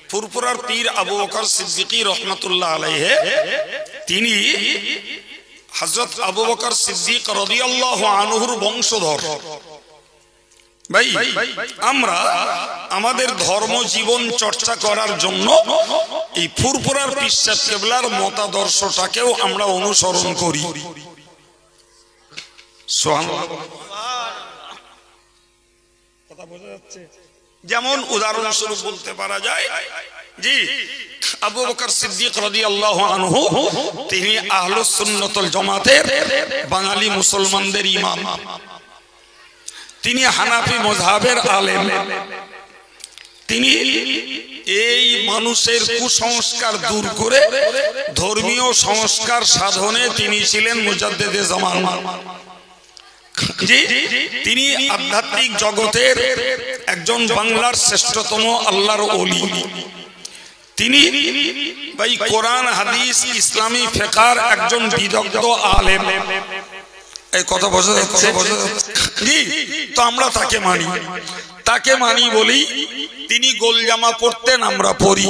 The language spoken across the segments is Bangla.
ফুরফুরার পীর আবু বকর সিদ্দিকী রহমাতুল্লাহ আলাইহি তিনি হযরত আবু বকর সিদ্দিক রাদিয়াল্লাহু আনহুর বংশধর। ভাই, আমরা আমাদের ধর্ম জীবন চর্চা করার জন্য এই ফুরফুরার পীর সাহেব কেবলার মতাদর্শটাকেও আমরা অনুসরণ করি। সুবহানাল্লাহ। কথা বোঝা যাচ্ছে? যেমন উদাহরণস্বরূপ বলতে পারা যায়, জি, আবু বকর সিদ্দিক রাদিয়াল্লাহু আনহু তিনি আহলুস সুন্নাতুল জামাতের বাঙালি মুসলমানদের ইমাম। তিনি হানাফি মাযহাবের আলেম। তিনি এই মানুষের কুসংস্কার দূর করে ধর্মীয় সংস্কার সাধনে তিনি ছিলেন মুজাদ্দিদে জামান। জি, তিনি আধ্যাত্মিক জগতের একজন বাংলার শ্রেষ্ঠতম আল্লাহর ওলি। তিনি ভাই কোরআন হাদিস ইসলামী ফিকহের একজন বিদগ্ধ আলেম। এই কথা বোঝা যাচ্ছে? জি, তো আমরা তাকে মানি বলি তিনি গোল জামা পরতেন, আমরা পরি।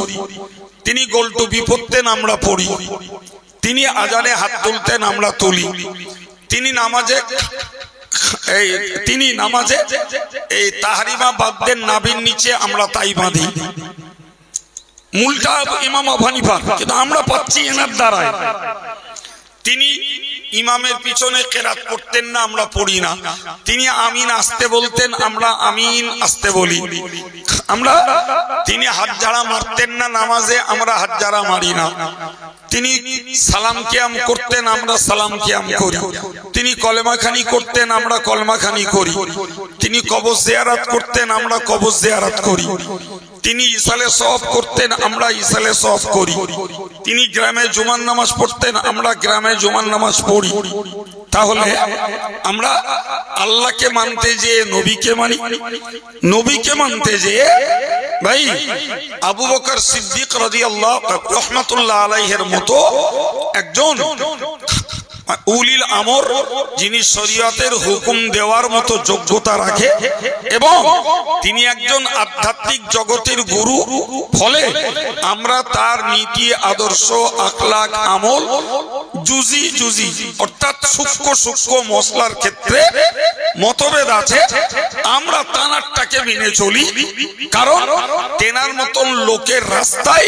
তিনি গোল টুপি পরতেন, আমরা পরি। তিনি আজানে হাত তুলতেন, আমরা তুলি। তিনি নামাজে এই তাহরিমা বাঁধতেন নাভির নিচে, আমরা তাই বাঁধি। মূলটা ইমাম আবু হানিফা, কিন্তু আমরা পাচ্ছি এনার দ্বারায়। তিনি ইমামের পিছনে কেরাত পড়তেন না, আমরা পড়ি না। তিনি আমিন আসতে বলতেন, আমরা আমিন আসতে বলি। তিনি হাত ঝাড়া মারতেন না নামাজে, আমরা হাত ঝাড়া মারি না। তিনি সালাম কিয়াম করতেন, আমরা সালাম কিয়াম করি। তিনি কলেমাখানি করতেন, আমরা কলেমাখানি করি। তিনি কবর জিয়ারত করতেন, আমরা কবর জিয়ারত করি। তিনি ইসালে সওয়াব করতেন, আমরা ইসালে সওয়াব করি। তিনি গ্রামে জুমার নামাজ পড়তেন, আমরা গ্রামে জুমার নামাজ পড়ি। তাহলে আমরা আল্লাহকে মানতে যে নবীকে মানি, নবীকে মানতে যে ভাই আবু বকর সিদ্দিক রাদিয়াল্লাহু রাহমাতুল্লাহ আলাইহির মতো একজন উলিল আমর, যিনি শরীয়তের হুকুম দেওয়ার মতো যোগ্যতা রাখে এবং তিনি একজন আধ্যাত্মিক জগতের গুরু। ফলে আমরা তার নীতি আদর্শ আখলাক আমল জুজি অর্থাৎ সূক্ষ্ম মসলার ক্ষেত্রে মতভেদ আছে, আমরা তানারটাকে মেনে চলি। কারণ তেনার মতন লোকের রাস্তায়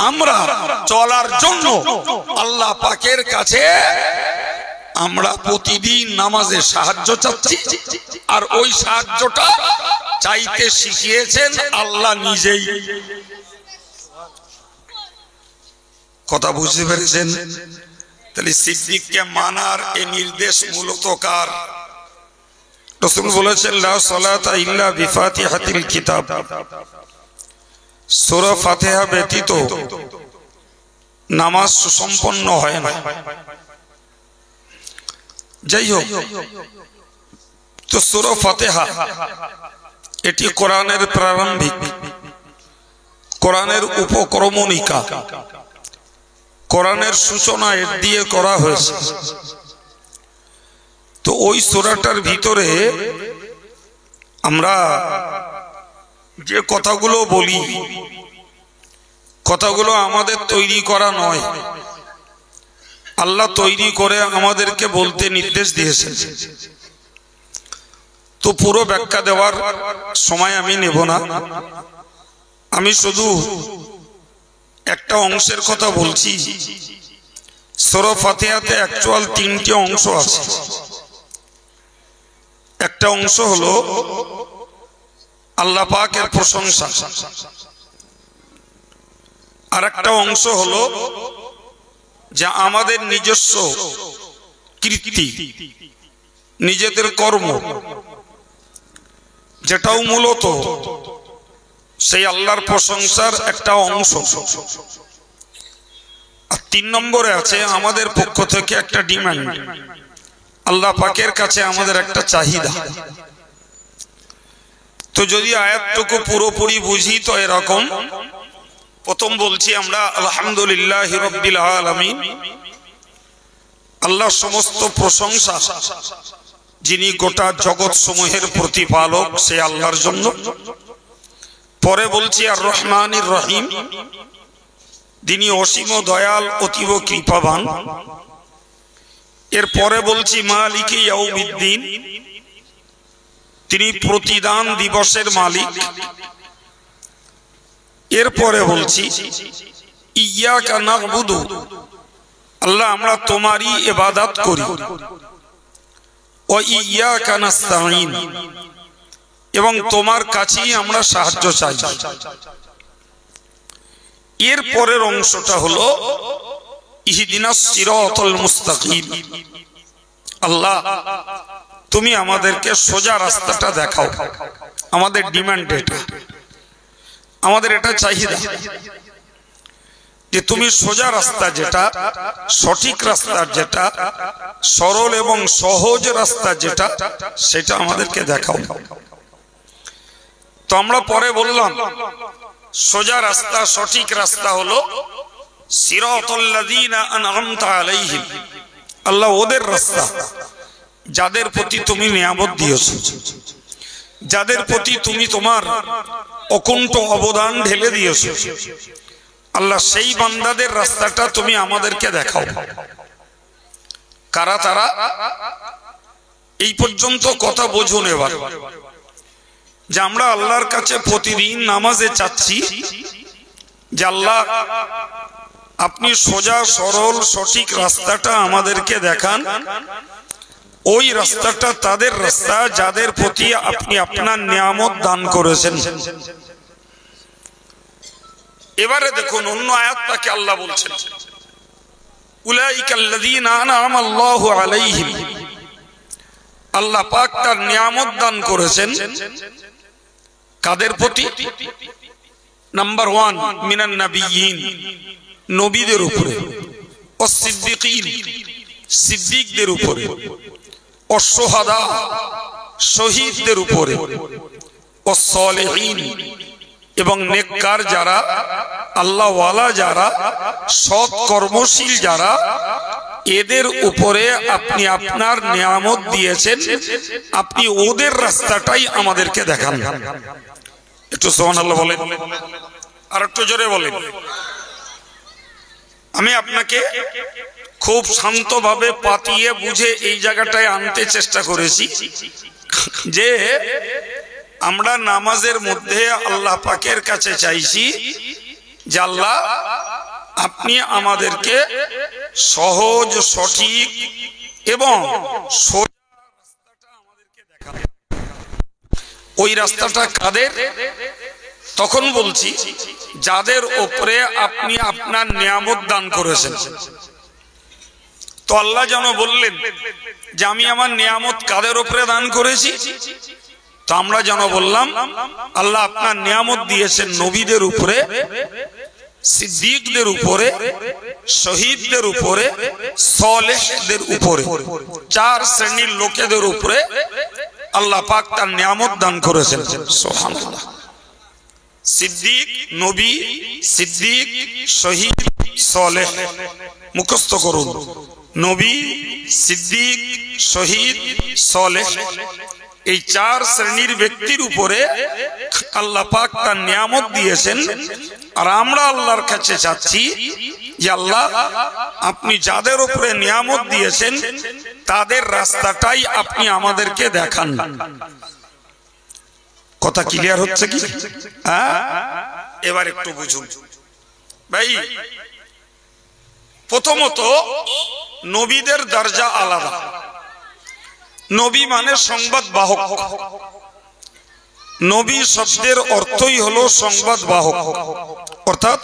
আমরা চলার জন্য আল্লাহ পাকের কাছে আমরা প্রতিদিন নামাজে সাহায্য চাচ্ছি। আর ওই সাহায্যটা চাইতে শিখিয়েছেন আল্লাহ নিজেই। কথা বুঝতে পেরেছেন? তাহলে সিদ্দিককে মানার এই নির্দেশ মূলত কার? রাসূল বলেছেন, লা সালাতা ইল্লা বিফাতিহাতিল কিতাব। সূরা ফাতিহা ব্যতীত নামাজ সুসম্পন্ন হয় না। যাই হোক, তো সূরা ফাতিহা এটি কোরআনের প্রারম্ভিক, কোরআনের উপক্রমণিকা, কোরআনের সূচনা এর দিয়ে করা হয়েছে। তো ওই সূরাটার ভিতরে আমরা যে কথাগুলো বলি, কথাগুলো আমাদের তৈরি করা নয়, আল্লাহ তৈরি করে আমাদেরকে বলতে নির্দেশ দিয়েছেন। তো পুরো ব্যাখ্যা দেওয়ার সময় আমি নেব না, আমি শুধু একটা অংশের কথা বলছি। সূরা ফাতিহাতে অ্যাকচুয়াল তিনটি অংশ আছে। একটা অংশ হলো আল্লাহ পাকের প্রশংসা, আর একটা অংশ হলো যে আমাদের নিজস্ব কীর্তি, নিজেদের কর্ম, যেটাও মূলত সেই আল্লাহর প্রশংসার একটা অংশ। আর 3 নম্বরে আছে আমাদের পক্ষ থেকে একটা ডিমান্ড, আল্লাহ পাকের কাছে আমাদের একটা চাহিদা। তো যদি আয়াতটুকু পুরোপুরি বুঝি তো এরকম, প্রথম বলছি আমরা আলহামদুলিল্লাহি রাব্বিল আলামিন, আল্লাহ সমস্ত প্রশংসা যিনি গোটা জগৎ সমূহের প্রতিপালক, সে আল্লাহর জন্য। পরে বলছি আর রহমানির রহিম, তিনি অসীম দয়াল অতীব কৃপাবান। এরপরে বলছি মালিক ইয়াউমিদ্দিন, তিনি প্রতিদান দিবসের মালিক। এরপরে বলছি ইয়াকা না'বুদু, আল্লাহ আমরা তোমারই ইবাদত করি। ও ইয়াকা নাস্তাঈন, এবং তোমার কাছেই আমরা সাহায্য চাই। এর পরের অংশটা হলো ইহদিনাস সিরাতাল মুস্তাকিম, আল্লাহ তুমি আমাদেরকে সোজা রাস্তাটা দেখাও। আমাদের ডিমান্ড এটা, আমাদের এটা চাহিদা যে তুমি সোজা রাস্তা যেটা, সঠিক রাস্তা যেটা, সরল এবং সহজ রাস্তা যেটা, সেটা আমাদেরকে দেখাও। তো আমরা পরে বললাম সোজা রাস্তা, সঠিক রাস্তা হলো সিরাতাল্লাযীনা আন'আমতা আলাইহিম, আল্লাহ ওদের রাস্তা যাদের প্রতি তুমি নিয়ামত দিয়েছো, যাদের প্রতি তুমি তোমার অকুণ্ঠ অবদান ঢেলে দিয়েছো। আল্লাহ সেই বান্দাদের রাস্তাটা তুমি আমাদেরকে দেখাও। কারা তারা? এই পর্যন্ত কথা বোঝুন এবার, যে আমরা আল্লাহর কাছে প্রতিদিন নামাজে চাচ্ছি যে আল্লাহ আপনি সোজা সরল সঠিক রাস্তাটা আমাদেরকে দেখান। ওই রাস্তাটা তাদের রাস্তা যাদের প্রতি আপনি আপনার নিয়ামত দান করেছেন। এবারে দেখুন অন্য আয়াতটাকে আল্লাহ বলছেন উলাইকাল্লাযীনা আন'আমাল্লাহু আলাইহিম, আল্লাহ পাক তার নিয়ামত দান করেছেন কাদের প্রতি? নাম্বার 1 মিনান নাবিয়্যিন, নবীদের উপরে, ওয়াস সিদ্দিকিন, সিদ্দিকদের উপরে, ওয়াস শুহাদা, শহীদদের উপরে, ওয়াস সালিহিন, এবং নেককার যারা, আল্লাহ ওয়ালা যারা, সৎ কর্মশীল যারা, এদের উপরে আপনি আপনার নিয়ামত দিয়েছেন। আপনি ওদের রাস্তাটাই আমাদেরকে দেখান। একটু সুবহানাল্লাহ বলেন, আর একটু জোরে বলেন। আমি আপনাকে খুব শান্তভাবে পাতিয়ে বুঝে এই জায়গাটায় আনতে চেষ্টা করেছি যে আমরা নামাজের মধ্যে আল্লাহ পাকের কাছে চাইছি যে আল্লাহ আপনি আমাদেরকে সহজ, সঠিক এবং সোজা রাস্তাটা আমাদেরকে দেখান। ওই রাস্তাটা কাদের? তখন বলছি যাদের উপরে আপনি আপনার নিয়ামত দান করেছেন। তো আল্লাহ যেন বললেন যে আমি আমার নিয়ামত কাদের উপরে দান করেছি? তো আমরা যেন বললাম আল্লাহ আপনার নিয়ামত দিয়েছেন নবীদের উপরে, সিদ্দিকদের উপরে, শহীদদের উপরে, সালেহদের উপরে, 4 শ্রেণীর লোকেদের উপরে আল্লাহ পাক তার নিয়ামত দান করেছেন। সুবহানাল্লাহ। সিদ্দিক, নবী, সিদ্দিক, শহীদ, সালেহ, মুখস্থ করুন। নবী, সিদ্দিক, শহীদ, সালেহ, এই 4 শ্রেণীর ব্যক্তির উপরে আল্লাহ পাক তার নিয়ামত দিয়েছেন। আর আমরা আল্লাহর কাছে চাচ্ছি যে আল্লাহ আপনি যাদের উপরে নিয়ামত দিয়েছেন তাদের রাস্তাটাই আপনি আমাদেরকে দেখান। কথা ক্লিয়ার হচ্ছে কি? এবার একটু বুঝুন ভাই। প্রথমত নবীদের দরজা আলাদা। নবী মানে সংবাদ বাহক। নবী শব্দের অর্থই হলো সংবাদ বাহক, অর্থাৎ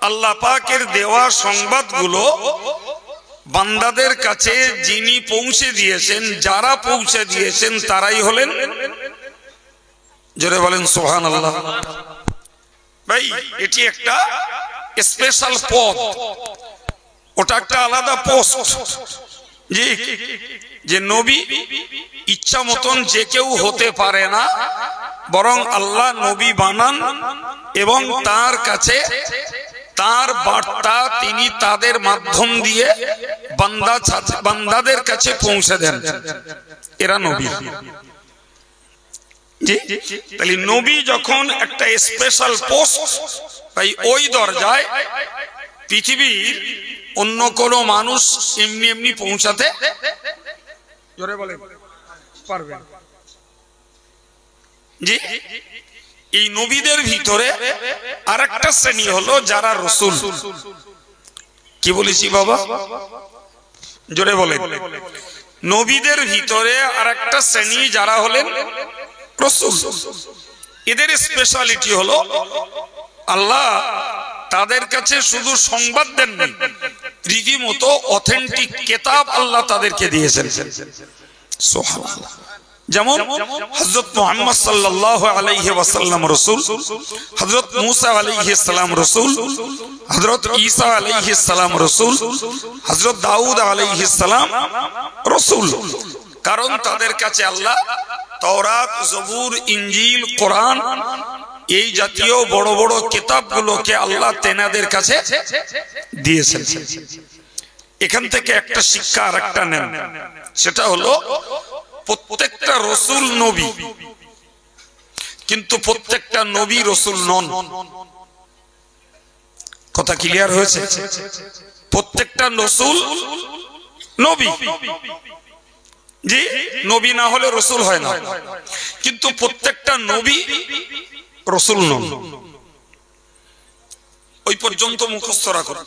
আল্লাহ পাকের দেওয়া সংবাদগুলো বান্দাদের কাছে যিনি পৌঁছে দিয়েছেন, যারা পৌঁছে দিয়েছেন তারাই হলেন, জোরে বলেন সুবহানাল্লাহ। ভাই এটি একটা স্পেশাল পদ, ওটা একটা আলাদা পোস্ট। যে নবী ইচ্ছা মতন যে কেউ হতে পারে না, বরং আল্লাহ নবী বানান এবং তার কাছে তার বার্তা তিনি তাদের মাধ্যম দিয়ে বান্দাদের কাছে পৌঁছে দেন। এরা নবী। জি, তাহলে নবী যখন একটা স্পেশাল পোস্ট, তাই ওই দরজায় পৃথিবীর অন্য কোনো মানুষ এমনি এমনি পৌঁছাতে জোরে বলেন পারবে। জি, এই নবীদের ভিতরে আরেকটা শ্রেণী হলো যারা রসুল। কি বলেছি বাবা? জোরে বলেন। নবীদের ভিতরে আরেকটা শ্রেণী যারা হলেন রসুল। এদের স্পেশালিটি হলো আল্লাহ তাদের কাছে শুধু সংবাদ দেননি, রীতিমতো অথেন্টিক কিতাব আল্লাহ তাদেরকে দিয়েছেন। সুবহানাল্লাহ। যেমন হযরত মুহাম্মদ সাল্লাল্লাহু আলাইহি ওয়াসাল্লাম রাসূল, হযরত মূসা আলাইহিস সালাম রাসূল, হযরত ঈসা আলাইহিস সালাম রাসূল, হযরত দাউদ আলাইহিস সালাম রাসূল। কারণ তাদের কাছে আল্লাহ তাওরাত, জবুর, ইনজিল, কোরআন এই জাতীয় বড় বড় কিতাবগুলোকে আল্লাহ তেনাদের কাছে দিয়েছেন। এখান থেকে একটা শিক্ষা আরেকটা নেন, সেটা হলো প্রত্যেকটা রসুল নবী, কিন্তু প্রত্যেকটা নবী রসুল নন। কথা ক্লিয়ার হয়েছে? প্রত্যেকটা রসুল নবী, জি, নবী না হলে রসুল হয় না, কিন্তু প্রত্যেকটা নবী রসুল নন। ওই পর্যন্ত মুখস্থ রাখুন,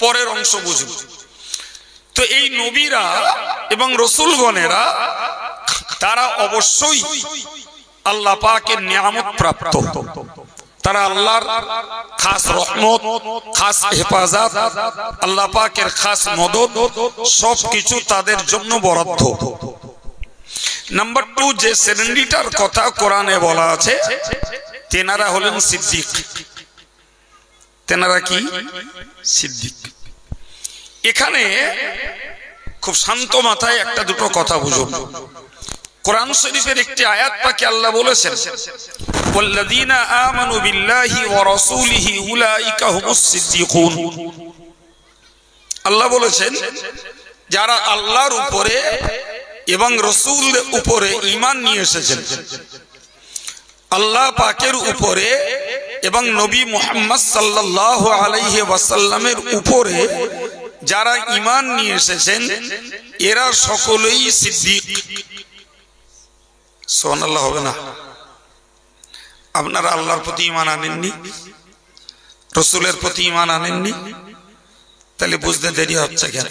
পরের অংশ বুঝুন। তো এই নবীরা এবং রসুলগণেরা তারা অবশ্যই আল্লাহ পাকের নিয়ামত প্রাপ্ত। তারা আল্লাহর খাস রহমত, খাস হেফাজত, আল্লাহ পাকের খাস মদদ, সবকিছু তাদের জন্য বরাদ্দ। নাম্বার 2, যে শ্রেণীটার কথা কোরআনে বলা আছে তেনারা হলেন সিদ্দিক। তেনারা কি? সিদ্দিক। এখানে খুব শান্ত মাথায় একটা দুটো কথা বুঝুন। কোরআন শরীফের একটি আয়াত পাকে আল্লাহ বলেছেন, ওয়াল্লাযীনা আমানু বিল্লাহি ওয়া রাসূলিহি উলাইকা হুমুস সিদ্দিকুন। আল্লাহ বলেছেন যারা আল্লাহর উপরে এবং রাসূলের উপরে ঈমান নিয়ে এসেছেন, আল্লাহ পাকের উপরে এবং নবী মুহাম্মদ সাল্লাল্লাহু আলাইহি ওয়াসাল্লামের উপরে যারা ঈমান নিয়ে এসেছেন এরা সকলেই সিদ্দিক। সুবহানাল্লাহ হবে না? আপনারা আল্লাহর প্রতি ঈমান আনেননি, রাসূলের প্রতি ঈমান আনেননি, তাহলে বুঝতে দেরি হচ্ছে কেন?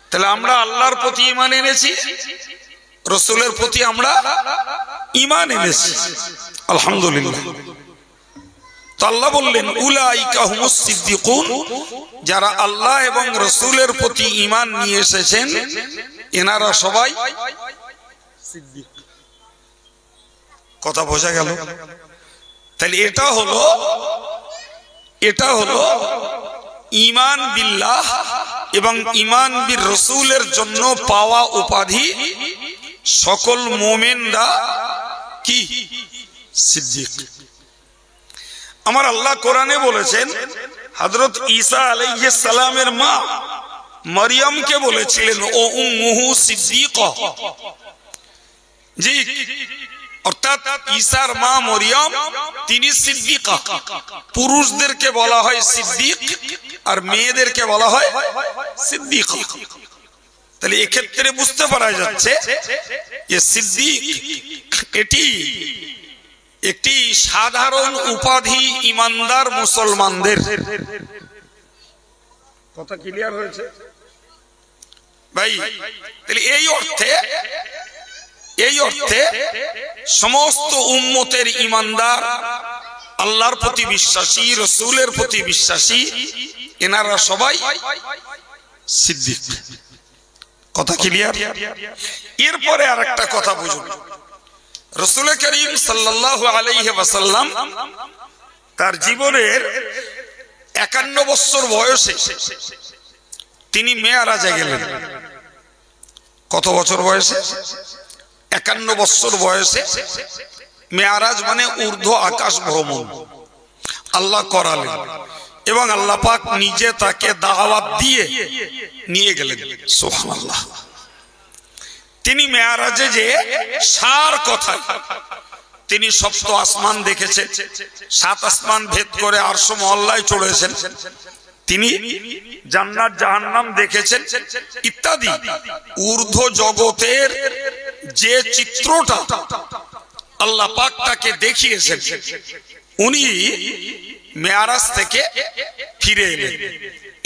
তাহলে আমরা আল্লাহর প্রতি ঈমান এনেছি, রাসূলের প্রতি আমরা ঈমান এনেছি, আলহামদুলিল্লাহ। তো আল্লাহ বললেন উলাইকা হুমুস সিদ্দিকুন, যারা আল্লাহ এবং রাসূলের প্রতি ঈমান নিয়ে এসেছেন এনারা সবাই সিদ্দিক। কথা বোঝা গেল? তাহলে এটা হলো ঈমান বিল্লাহ এবং ঈমান বির রাসূলের জন্য পাওয়া উপাধি। সকল মুমিনরা কি? সিদ্দিক। আমার আল্লাহ কোরআনে বলেছেন হযরত ঈসা আলাইহিস সালামের মা মরিয়মকে বলেছিলেন ও উম্মুহু সিদ্দিকা। জি, অর্থাৎ ঈসার মা মরিয়ম তিনি সিদ্দিকা। পুরুষদেরকে বলা হয় সিদ্দিক আর মেয়েদেরকে বলা হয় সিদ্দিকা। তাহলে এক্ষেত্রে বুঝতে পারা যাচ্ছে যে সিদ্দিক এটি একটি সাধারণ উপাধি ইমানদার মুসলমানদের। কথা ক্লিয়ার হয়েছে ভাই? তাহলে এই অর্থে সমস্ত উম্মতের ইমানদার, আল্লাহর প্রতি বিশ্বাসী, রাসূলের প্রতি বিশ্বাসী, এনারা সবাই সিদ্দিক। কথা ক্লিয়ার? এরপরে আরেকটা কথা বুঝুন। রাসূল করিম সাল্লাল্লাহু আলাইহি ওয়াসাল্লাম তার জীবনের 51 বছর বয়সে তিনি মেরাজে গেলেন। কত বছর বয়সে? 51 বছর বয়সে মেরাজ মানে ঊর্ধ্ব আকাশ ভ্রমণ আল্লাহ করালেন এবং আল্লাহ পাক নিজে তাকে দাওয়াত দিয়ে নিয়ে গেলেন। সুবহানাল্লাহ। তিনি মেয়ারাজে যে সার কথা, তিনি সপ্ত আসমান দেখেছেন, 7 আসমান ভেদ করে আরশ মহল্লায় চড়েছেন, তিনি জান্নাত জাহান্নাম দেখেছেন ইত্যাদি ঊর্ধ্ব জগতের যে চিত্রটা আল্লাহ পাক তাকে দেখিয়েছেন, উনি মেয়ারাজ থেকে ফিরে এলেন।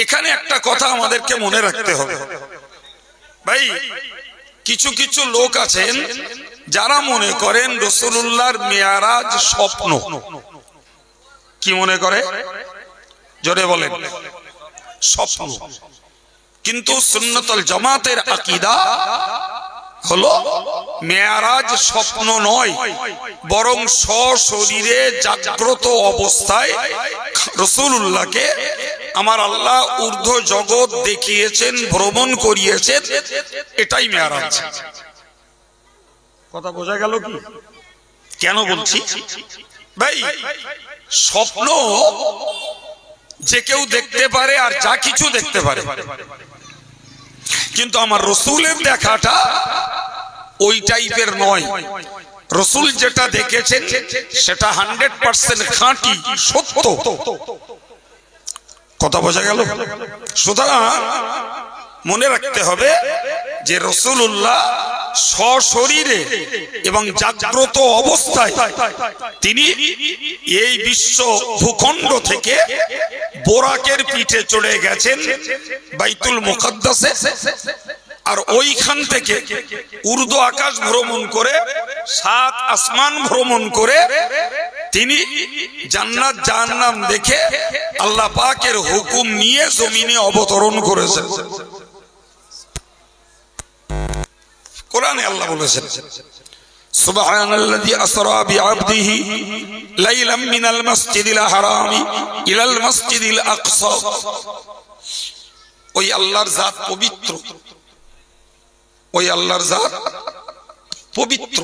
এখানে একটা কথা আমাদেরকে মনে রাখতে হবে ভাই, কিছু কিছু লোক আছেন যারা মনে করেন রাসূলুল্লাহর মেয়ারাজ স্বপ্ন। কি মনে করে? জোরে বলেন। স্বপ্ন। কিন্তু সুন্নাতুল জামাতের আকীদা হলো মেয়ারাজ স্বপ্ন নয়, বরং সশরীরে জাগ্রত অবস্থায় রাসূলুল্লাহকে আমার আল্লাহ ঊর্ধ্ব জগৎ দেখিয়েছেন, ভ্রমণ করিয়েছেন, এটাই মেয়ারাজ। কথা বোঝা গেল কি? কেন বলছি ভাই, স্বপ্ন যে কেউ দেখতে পারে আর যা কিছু দেখতে পারে, কিন্তু আমার রসুলের দেখাটা ওই টাইপের নয়। রসুল যেটা দেখেছেন সেটা 100% খাঁটি সত্য। কথা বোঝা গেল? সুতরাং মনে রাখতে হবে যে রাসূলুল্লাহ সশরীরে এবং জাগ্রত অবস্থায় তিনি এই বিশ্ব ভূখণ্ড থেকে বোরাকের পিঠে চড়ে গেছেন বাইতুল মুকাদ্দাসে, আর ওইখান থেকে ঊর্ধ্ব আকাশ ভ্রমণ করে 7 আসমান ভ্রমণ করে তিনি জান্নাত জাহান্নাম দেখে আল্লাহ পাকের হুকুম নিয়ে জমিনে অবতরণ করেছেন। কোরআনে আল্লাহ বলেছেন সুবহানাল্লাযী আসরা বিআবদিহি লাইলাম মিনাল মাসজিদিল হারামি ইলাল মাসজিদিল আকসা। ওই আল্লাহর জাত পবিত্র, ওই আল্লাহর জাত পবিত্র,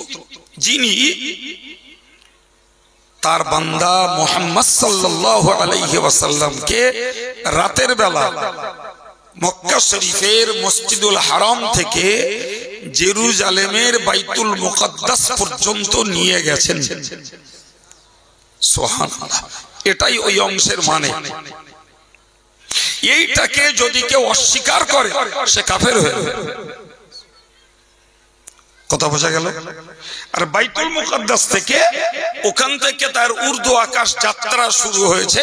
যিনি তার বান্দা মুহাম্মদ সাল্লাল্লাহু আলাইহি ওয়াসাল্লামকে রাতের বেলা মক্কা শরীফের মসজিদুল হারাম থেকে জেরুজালেমের বাইতুল মুকাদ্দাস পর্যন্ত নিয়ে গেছেন। সুবহানাল্লাহ, এটাই ওই অংশের মানে। এইটাকে যদি কেউ অস্বীকার করে সে কাফের হয়ে যাবে। কথা বোঝা গেল? আর বাইতুল মুকাদ্দাস থেকে ওখান থেকে তার ঊর্ধ্ব আকাশ যাত্রা শুরু হয়েছে,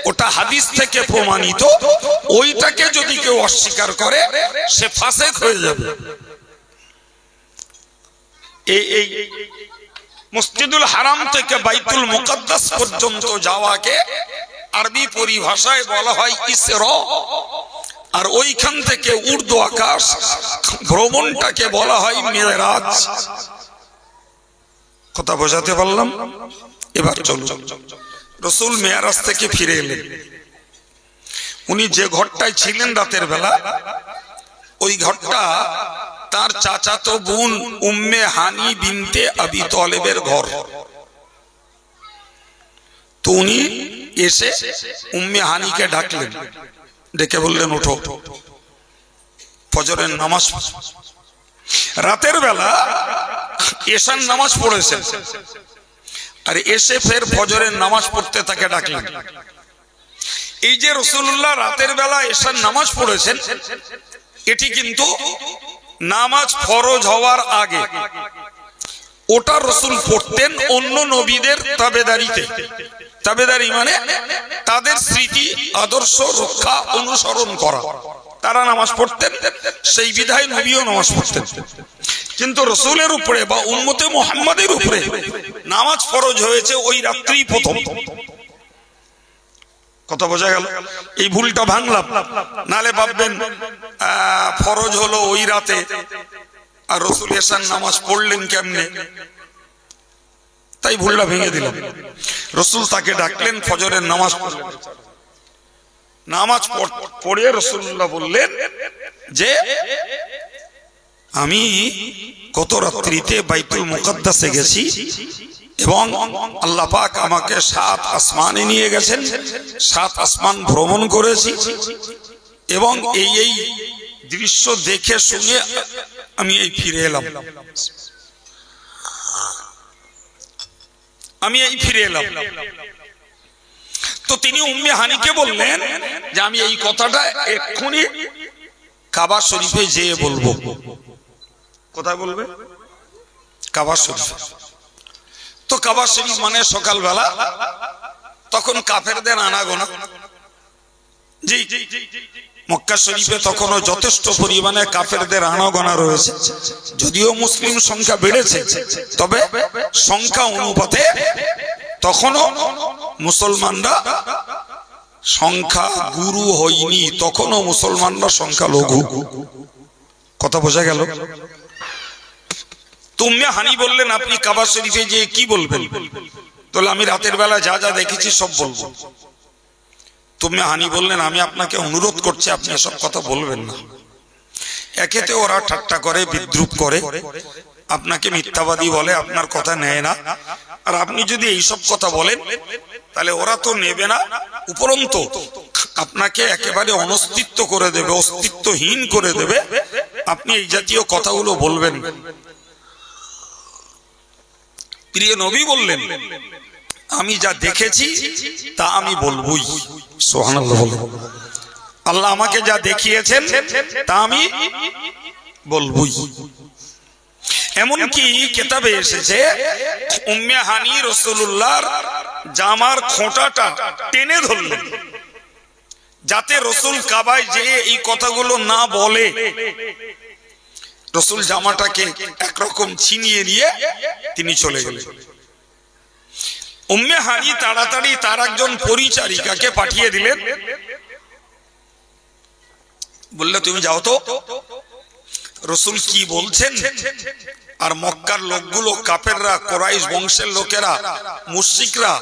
ওটা হাদিস থেকে প্রমাণিত। ওইটাকে যদি কেউ অস্বীকার করে সে ফাসিক হয়ে যাবে। এই মসজিদুল হারাম থেকে বাইতুল মুকাদ্দাস পর্যন্ত যাওয়াকে আরবি পরিভাষায় বলা হয় ইসরা, আর ওইখান থেকে ঊর্ধ্ব আকাশ ভ্রমণটাকে বলা হয় মেরাজ। কথা বোঝাতে পারলাম? এবার চলুন, রাসূল মেরাজ থেকে ফিরে এলেন। উনি যে ঘরটায় ছিলেন রাতের বেলা, ওই ঘরটা তার চাচাতো বোন উম্মে হানি বিনতে আবি তালেবের ঘর। তো উনি এসে উম্মে হানিকে ডাকলেন, ডেকে বললেন ওঠো, ফজরের নামাজ। রাতের বেলা এশার নামাজ পড়েছেন, আর এসে ফের ফজরের নামাজ পড়তে তাকে ডাকলেন। এই যে রাসূলুল্লাহ রাতের বেলা এশার নামাজ পড়েছেন, এটি কিন্তু নামাজ ফরজ হওয়ার আগে। ওটা রাসূল পড়তেন অন্য নবীদের তাবেদারিতে। তাবেদারি মানে তাদের স্মৃতি আদর্শ রক্ষা, অনুসরণ করা। তারা নামাজ পড়তেন, সেই বিধায় নবীও নামাজ পড়তেন। কিন্তু রাসূলের উপরে বা উম্মতে মুহাম্মাদের উপরে নামাজ ফরজ হয়েছে ওই রাত্রি প্রথম। কথা বোঝা গেল? এই ভুলটা ভাঙলাম, নালে ভাববেন ফরজ হলো ওই রাতে আর রাসূল এশার নামাজ পড়লেন কেমনে, তাই ভুলটা ভেঙে দিলাম। রাসূল তাকে ডাকলেন, ফজরের নামাজ পড়লেন। নামাজ পড়ে রাসূলুল্লাহ বললেন যে আমি গত রাত্রিতে বাইতুল মুকাদ্দাসে গেছি এবং আল্লাহ পাক আমাকে 7 আসমানে নিয়ে গেছেন, 7 আসমান ভ্রমণ করেছি এবং এই দৃশ্য দেখে শুনে আমি এই ফিরে এলাম, তো তিনি উম্মে হানিকে বললেন যে আমি এই কথাটা এক্ষুনি কাবা শরীফে যেয়ে বলবো। কোথায় বলবে? কাবা শরীফ। তো কাবা শরীফ মানে সকালবেলা, তখন কাফেরদের আনাগোনা। জি, মক্কা শরীফে তখনও যথেষ্ট পরিমাণে কাফেরদের আনাগোনা রয়েছে। যদিও মুসলিম সংখ্যা বেড়েছে, তবে সংখ্যা অনুপাতে তখনও মুসলমানরা সংখ্যা গুরু হয়নি, তখনও মুসলমানরা সংখ্যা লঘু। কথা বোঝা গেল? তুমি হানি বললেন আপনি কাবা শরীফে যে কি বলবেন? তাহলে আমি রাতের বেলা যা যা দেখেছি সব বলবো। তুমি হানি বললেন আমি আপনাকে অনুরোধ করছি আপনি এসব কথা বলবেন না। একেতে ওরা ঠাট্টা করে, বিদ্রুপ করে, আপনাকে মিথ্যাবাদী বলে, আপনার কথা নেয় না। আর আপনি যদি এইসব কথা বলেন তাহলে ওরা তো নেবে না, উপরন্তু আপনাকে একেবারে অনস্তিত্ব করে দেবে, অস্তিত্বহীন করে দেবে। আপনি এই জাতীয় কথাগুলো বলবেন। প্রিয় নবী বললেন আমি যা দেখেছি তা আমি বলবই। সুবহানাল্লাহ। আল্লাহ আমাকে যা দেখিয়েছেন তা আমি বলবই। এমনকি কিতাবে এসেছে উম্মে হানি রাসূলুল্লাহর জামার খোঁটাটা টেনে ধরলেন যাতে রাসূল কাবায় যে এই কথাগুলো না বলে। রাসূল জামাটাকে একরকম ছিনিয়ে নিয়ে তিনি চলে গেলেন। উম্মে হানি তাড়াতাড়ি তার একজন পরিচারিকাকে পাঠিয়ে দিলেন, বললে তুমি যাও তো, রাসূল কি বলছেন আর মক্কার লোকগুলো, কাফেররা, কুরাইশ বংশের লোকেরা, মুশরিকরা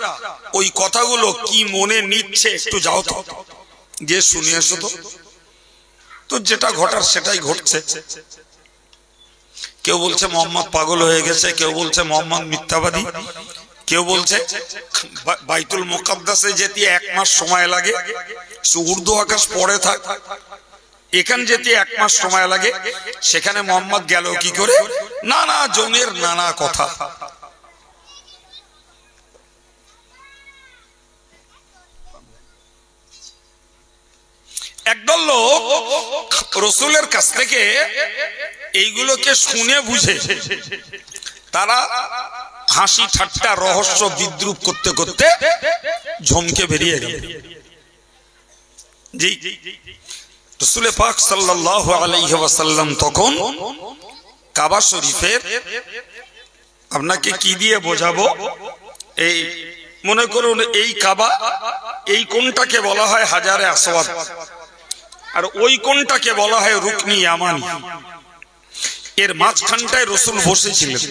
ওই কথাগুলো কি মনে নিচ্ছে, একটু যাও তো, গিয়ে শুনে এসো তো। তো যেটা ঘটার সেটাই ঘটছে। কেউ বলছে মোহাম্মদ পাগল হয়ে গেছে, কেউ বলছে মোহাম্মদ মিথ্যাবাদী, কেউ বলছে বাইতুল মুকাদ্দাসে যেতে 1 মাস সময় লাগে, উর্দু আকাশ পড়ে থাক, এখান যেতে 1 মাস সময় লাগে, সেখানে মোহাম্মদ গেল কি করে? নানা জনের নানা কথা। একদল লোক রাসূলের কাছ থেকে এইগুলোকে শুনে বুঝে তারা হাসি ঠাট্টা রহস্য বিদ্রুপ করতে করতে ঝমকে বেরিয়ে গেল। জি, রাসূল পাক সাল্লাল্লাহু আলাইহি ওয়াসাল্লাম তখন কাবা শরীফের, আপনাকে কি দিয়ে বোঝাবো, এই মনে করুন এই কাবা, এই কোণটাকে বলা হয় হাজারে আসওয়াদ, আর ওই কোণটাকে বলা হয় রুকনি ইয়ামানি। এর মাঝখানটায় রাসূল বসেছিলেন,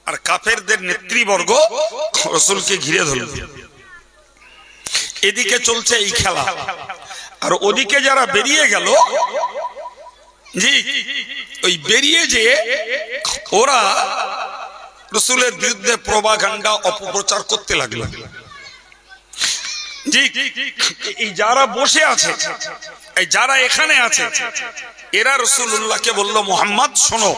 আর কাফেরদের নেতৃবর্গ রাসূলকে ঘিরে ধরল। এদিকে চলছে এই খেলা, আর ওদিকে যারা বেরিয়ে গেল, জি, ওই বেরিয়ে যে ওরা রাসূলের বিরুদ্ধে প্রপাগান্ডা, অপপ্রচার করতে লাগলো। জি, এই যারা বসে আছে, এই যারা এখানে আছে, এরা রাসূলুল্লাহকে বলল মুহাম্মদ শোনো,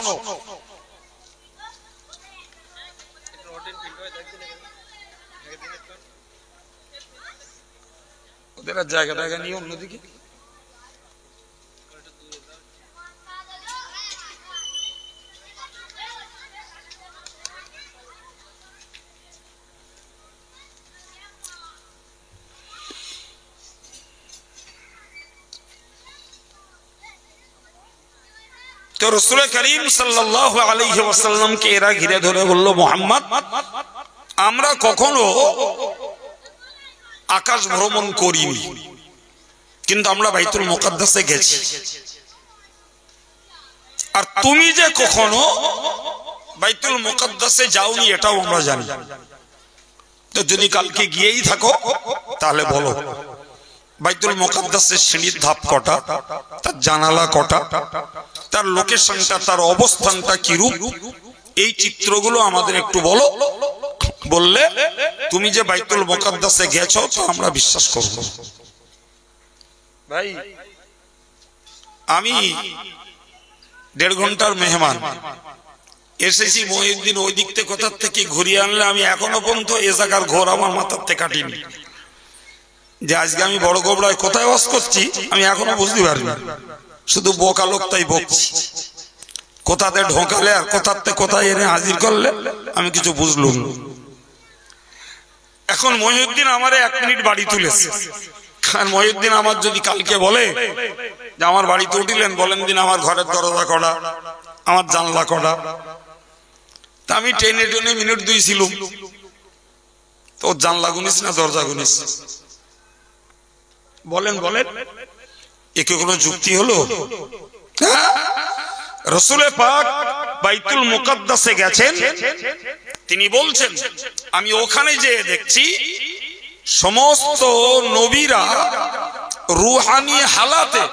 ওদের জায়গা জায়গা নিয়ে অন্যদিকে। তো রাসূল করিম সাল্লাল্লাহু আলাইহি ওয়াসাল্লামকে এরা ঘিরে ধরে বলল মুহাম্মদ, আমরা কখনো আকাশ ভ্রমণ করিনি, কিন্তু আমরা বাইতুল মুকাদ্দাসে গেছি। আর তুমি যে কখনো বাইতুল মুকাদ্দাসে যাওনি এটাও আমরা জানি। তো যদি কালকে গিয়েই থাকো তাহলে বলো বাইতুল মুকাদ্দাসের সিঁড়ির ধাপ কটা, তার জানালা কটা, তার লোকেশনটা, তার অবস্থানটা কি রূপ, এই চিত্রগুলো আমাদের একটু বলো। বললে তুমি যে বাইতুল মুকাদ্দাসে গেছো তো আমরা বিশ্বাস করব। ভাই, আমি 1.5 ঘন্টার মেহমান এসেছি মহিউদ্দিন ওই দিক থেকে কোথার থেকে ঘুরিয়ে আনলে আমি এখনো পর্যন্ত এ জায়গার ঘোর আমার মাথার থেকে কাটিনি, যে আজকে আমি বড় গোবরায় কোথায় বাস করছি আমি এখনো বুঝতে পারিনি। শুধু বোকা লোক তাই বকছি, কোথাতে ঢোকালে আর কোথাতে কোথায় এনে হাজির করলে আমি কিছু বুঝলুম। এখন মহিউদ্দিন আমারে 1 মিনিট বাড়ি তুলেছে, আর মহিউদ্দিন আমার যদি কালকে বলে যে আমার বাড়িতে উঠিলেন, বলেন দিন আমার ঘরের দরজা করা, আমার জানলা করা, তা আমি টেনে টেনে মিনিট 2 ছিলুম, তো জানলা গুনিস না দরজা গুনিস? বলেন বলেন, একে কোনো যুক্তি হলো? রাসূল পাক বাইতুল মুকাদ্দাসে গেছেন, তিনি বলছেন আমি ওখানে যেয়ে দেখছি সমস্ত নবীরা রূহানি হালাতে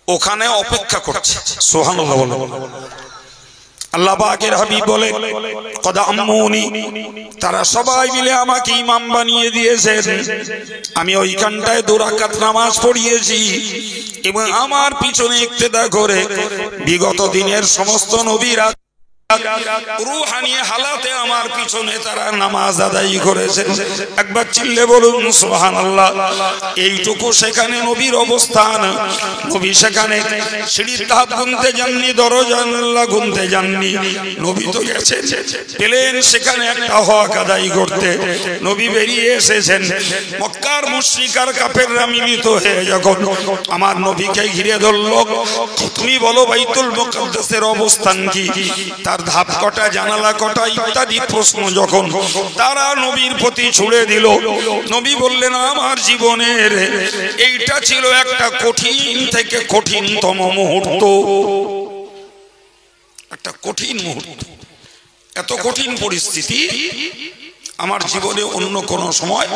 ওখানে অপেক্ষা করছে। সুবহানাল্লাহ বলো। আল্লাহ পাকের হাবিব বলে কদ আম্মুনি, তারা সবাই মিলে আমাকে ইমাম বানিয়ে দিয়েছেন, আমি ওইখানটায় 2 রাকাত নামাজ পড়িয়েছি এবং আমার পিছনে ইক্তেদা করে বিগত দিনের সমস্ত নবীরা রূহানি হালাতে আমার পিছনে তারা নামাজ আদায় করেছে। একবার চিল্লে বলুন সুবহানাল্লাহ। এইটুকু সেখানে নবীর অবস্থান, নবী সেখানে সিঁড়ির ধাপ গুনতে যাননি, দরজা গুনতে যাননি, নবী তো গেছেন পেলেন সেখানে একটা হক আদায় করতে। নবী বেরিয়ে এসেছেন, মক্কার মুশরিকার কাফেররা মিলিত হয়ে যখন আমার নবীকে ঘিরে ধরল, তুমি বলো বাইতুল মুকাদ্দাসের অবস্থান কি, তার ধাপ কটা, জানালা কটা ইত্যাদি প্রশ্ন যখন তারা নবীর প্রতি ছুড়ে দিল, নবী বললেন আমার জীবনের এইটা ছিল একটা কঠিন থেকে কঠিনতম মুহূর্ত, একটা কঠিন মুহূর্ত। এত কঠিন পরিস্থিতি আমার জীবনে অন্য কোন সময়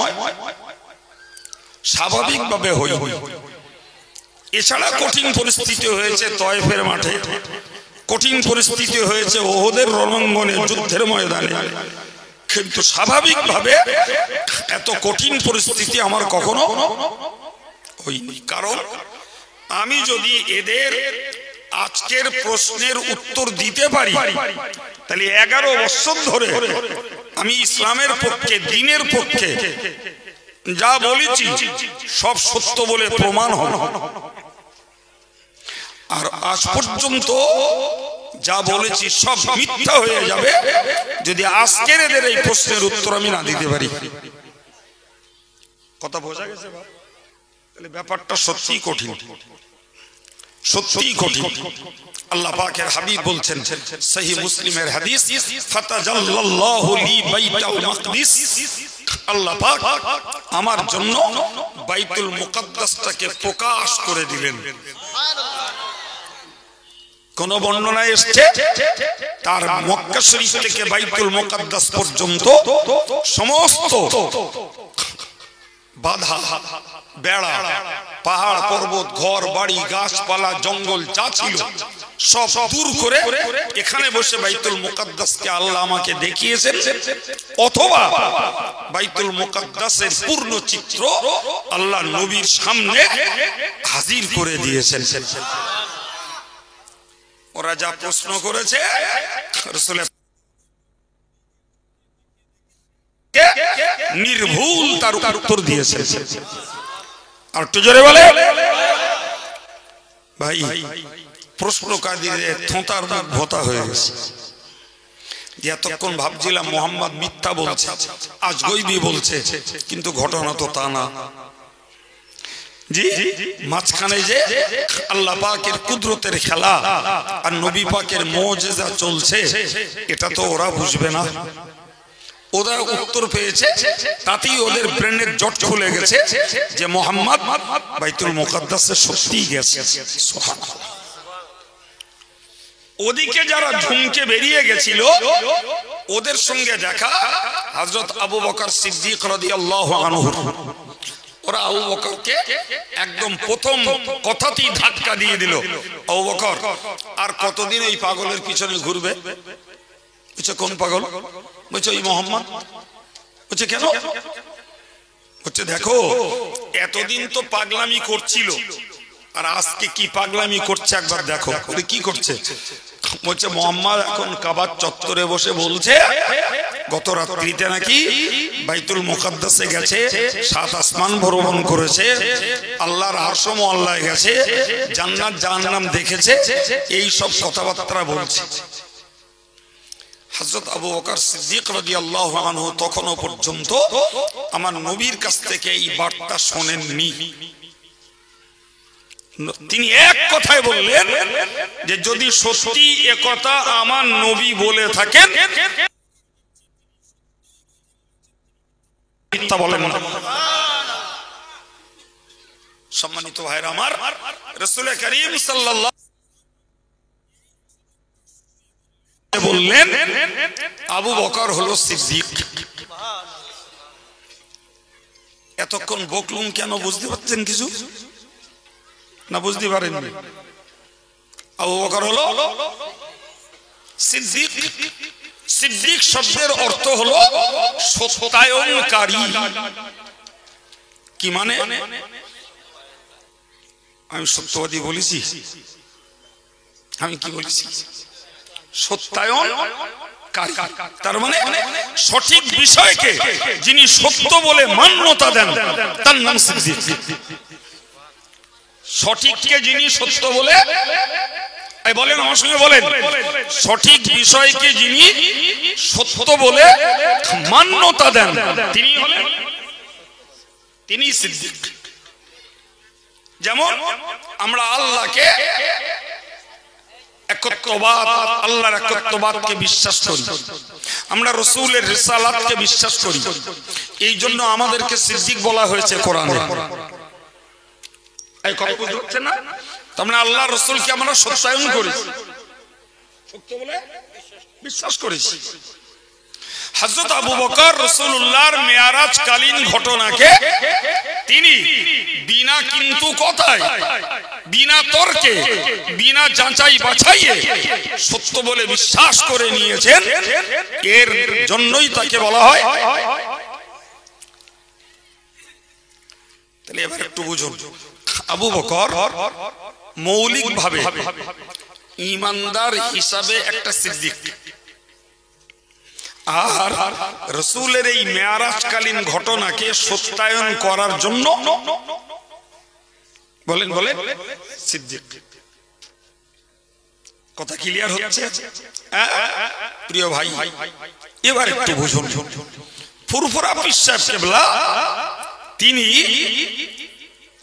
স্বাভাবিকভাবে হই। এছাড়া কঠিন পরিস্থিতি হয়েছে তয়েফের মাঠে, কঠিন পরিস্থিতি হয়েছে ওহদের রণাঙ্গনে, যুদ্ধের ময়দানে, কিন্তু স্বাভাবিকভাবে এত কঠিন পরিস্থিতি আমার কখনো হয়নি। কারণ আমি যদি এদের আজকের প্রশ্নের উত্তর দিতে পারি, তাহলে 11 বছর ধরে আমি ইসলামের পক্ষে, দ্বীনের পক্ষে যা বলেছি সব সত্য বলে প্রমাণ হবে। আর আজ পর্যন্ত যা বলেছি সব মিথ্যা হয়ে যাবে যদি আজকের এদের এই প্রশ্নের উত্তর আমি না দিতে পারি। কথা বোঝা গেছে? তাহলে ব্যাপারটা সত্যিই কঠিন, সত্যিই কঠিন। আল্লাহ পাকের হাবিব বলছেন সহিহ মুসলিমের হাদিস, ফাতাজাল্লাল্লাহু লি বাইতুল মাকদিস, আল্লাহ পাক আমার জন্য বাইতুল মুকাদ্দাসটাকে প্রকাশ করে দিলেন। কোন বর্ণনায় এসেছে তার মক্কা শরীফ থেকে বাইতুল মুকাদ্দাস পর্যন্ত সমস্ত বাধা, বেড়া, পাহাড় পর্বত, ঘর বাড়ি, গাছপালা, জঙ্গল যা ছিল সব দূর করে এখানে বসে বাইতুল মুকাদ্দাসকে আল্লাহ আমাকে দেখিয়েছেন, অথবা বাইতুল মুকাদ্দাসের পূর্ণ চিত্র আল্লাহ নবীর সামনে হাজির করে দিয়েছেন। ওরা যা প্রশ্ন করেছে রাসূল নির্ভুল তার উত্তর দিয়েছে। আর একটু জোরে বলে ভাই, প্রশ্নকারীদের থোঁতার মুখ ভোতা হয়ে গেছে। এতক্ষণ ভাবছিলাম মোহাম্মদ মিথ্যা বলছে, আজ গয়বি বলছে, কিন্তু ঘটনা তো তা না। জি, মাঝখানে যে আল্লাহ পাকের কুদরতের খেলা আর নবী পাকের মুজিজা চলছে, এটা তো ওরা বুঝবে না। ওরা উত্তর পেয়েছে, তাতেই ওদের ব্রেনের জট খুলে গেছে যে মুহাম্মদ বাইতুল মুকাদ্দাসে সত্যিই গেছে। সুবহানাল্লাহ। ওদিকে যারা ঝুমকে বেরিয়ে গেছিল ওদের সঙ্গে দেখা হযরত আবু বকর সিদ্দিক রাদিয়াল্লাহু আনহু। ওরা আবু বকরকে একদম প্রথম কথাতেই ধাক্কা দিয়ে দিল, আবু বকর আর কতদিন এই পাগলের পিছনে ঘুরবে? বলছে কোন পাগল? বলছে ওই মোহাম্মদ। বলছে কেন? বলছে দেখো এতদিন তো পাগলামি করছিল, আর আজকে কি পাগলামি করছে একবার দেখো, কি করছে। বলছে মোহাম্মদ এখন কাবার চত্বরে বসে বলছে গত রাত্রিতে নাকি বাইতুল মুকাদ্দাসে গেছে, 7 আসমান ভ্রমণ করেছে, আল্লাহর আরশ মোয়াল্লায় গেছে, জান্নাত জাহান্নাম দেখেছে, এই সব কথাবার্তা বলছে। হযরত আবু বকর সিদ্দিক রাদিয়াল্লাহু আনহু তখনও পর্যন্ত আমার নবীর কাছ থেকে এই বার্তা শোনেননি। তিনি এক কথায় বললেন যে যদি সত্যি একথা আমার নবী বলে থাকেন মিথ্যা বলেন না। সম্মানিত ভাইরা আমার, রাসূল করিম সাল্লাল্লাহু বললেন আবু বকর হলো সিদ্দিক। এতক্ষণ বকলুম কেন বুঝতে পারছেন কিছু না? বুঝতে পারেননি? আবু বকর হলো সিদ্দিক। সিদ্দিক শব্দের অর্থ হলো সত্যায়নকারী। কি মানে? আমি সত্যবাদী বলেছি? আমি কি বলেছি? সত্যায়নকারী। তার মানে সঠিক বিষয়কে যিনি সত্য বলে মান্যতা দেন তার নাম সিদ্দিক। সঠিককে যিনি সত্য বলে, বলেন আমার সঙ্গে বলেন, সঠিক বিষয়কে যিনি সত্য বলে মান্যতা দেন তিনি সিদ্দিক। যেমন আমরা আল্লাহকে একত্ববাদ, আল্লাহর একত্ববাদকে বিশ্বাস করি, আমরা রাসূলের রিসালাতকে বিশ্বাস করি, এই জন্য আমাদেরকে সিদ্দিক বলা হয়েছে কোরআনে। এই কথা বুঝতে পারছেন না? তার মানে আল্লাহ রাসূলকে আমরা সত্যায়ন করেছি, সত্য বলে বিশ্বাস করেছি। হযরত আবু বকর রাসূলুল্লাহর মেরাজ কালীন ঘটনাকে তিনি বিনা কিন্তু কথায়, বিনা তর্কে, বিনা যাচাই বাছাইয়ে সত্য বলে বিশ্বাস করে নিয়েছেন। এর জন্যই তাকে বলা হয়। তাহলে এবার একটু বুঝুন, আবু বকর মৌলিকভাবে ঈমানদার হিসাবে একটা সিদ্দিক, আর রাসূলের এই মেরাজকালীন ঘটনাকে সত্যায়ন করার জন্য বলেন বলেন সিদ্দিক। কথা ক্লিয়ার হচ্ছে? প্রিয় ভাই, এবার একটু বুঝুন, ফুরফুরা পীর সাহেব কেবলা তিনি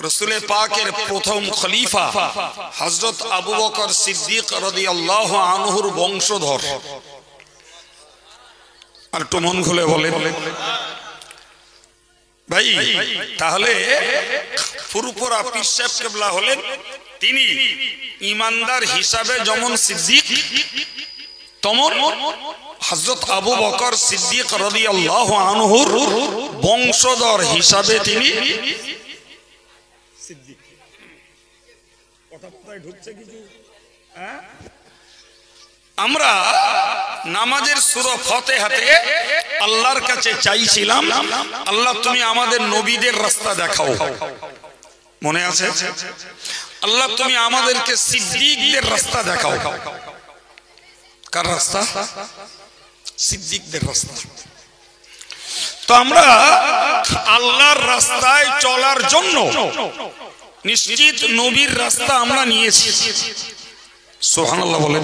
রাসূলের পাকের প্রথম খলিফা হযরত আবু বকর সিদ্দিক রাদিয়াল্লাহু আনহুর বংশধর। আর একটু মন খুলে বলেন ভাই, তাহলে ফুরফুরা পীর সাহেব কেবলা হলেন তিনি ঈমানদার হিসাবে যেমন সিদ্দিক, তেমন হযরত আবু বকর সিদ্দিক রাদিয়াল্লাহু আনহুর বংশধর হিসাবে তিনি সিদ্দিক। কথা কোথায় ঢুকছে কিছু? আমরা নামাজের সূরা ফাতিহাতে আল্লাহর কাছে চাইছিলাম, আল্লাহ তুমি আমাদের নবীদের রাস্তা দেখাও। মনে আছে? আল্লাহ তুমি আমাদেরকে সিদ্দিকদের রাস্তা দেখাও। কার রাস্তা? সিদ্দিকদের রাস্তা। তো আমরা আল্লাহর রাস্তায় চলার জন্য নিশ্চিত নবীর রাস্তা আমরা নিয়েছি। সুবহানাল্লাহ বলে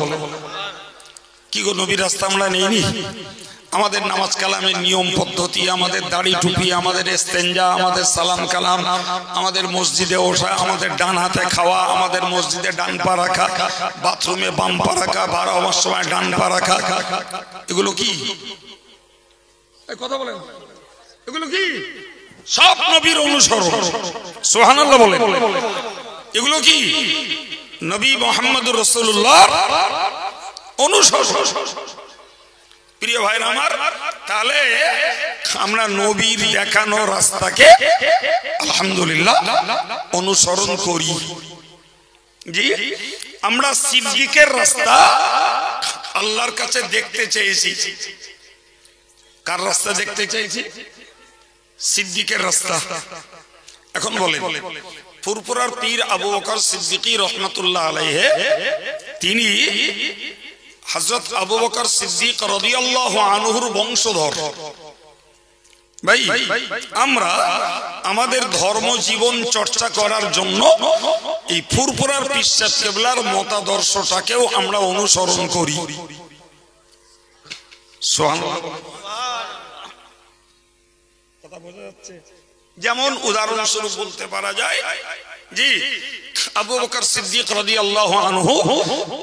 কি গো, নবীর রাস্তা আমরা নেইনি? আমাদের নামাজ কালামের নিয়ম পদ্ধতি, আমাদের দাড়ি টুপি, আমাদের ইস্তেঞ্জা, আমাদের সালাম কালাম, আমাদের মসজিদে ওঠা, আমাদের ডান হাতে খাওয়া, আমাদের মসজিদে ডান পা রাখা, বাথরুমে বাম পা রাখা, বার হওয়ার সময় ডান পা রাখা, এগুলো কি? কথা বলেন, এগুলো কি? সব নবীর অনুসরণ। সুবহানাল্লাহ বলেন। এগুলো কি? নবী মুহাম্মদুর রাসূলুল্লাহ অনুসরণ। প্রিয় ভাইরা আমার, তাহলে আমরা নবীর দেখানো রাস্তাকে আলহামদুলিল্লাহ অনুসরণ করি। জি, আমরা সিদ্দিকের রাস্তা আল্লাহর কাছে দেখতে চেয়েছি। কার রাস্তা দেখতে চেয়েছি? সিদ্দিকের রাস্তা। এখন বলেন ফুরফুরার পীর আবু বকর সিদ্দিকী রহমাতুল্লাহ আলাইহি তিনি হযরত আবু বকর সিদ্দিক রাদিয়াল্লাহু আনহুর বংশধর। ভাই আমরা আমাদের ধর্ম জীবন চর্চা করার জন্য এই ফুরফুরার পীর সাহেব কেবলার মতাদর্শটাকেও আমরা অনুসরণ করি। সুবহানাল্লাহ। কথা বোঝা যাচ্ছে? যেমন উদাহরণস্বরূপ বলতে পারা যায় জি আবু বকর সিদ্দিক রাদিয়াল্লাহু আনহু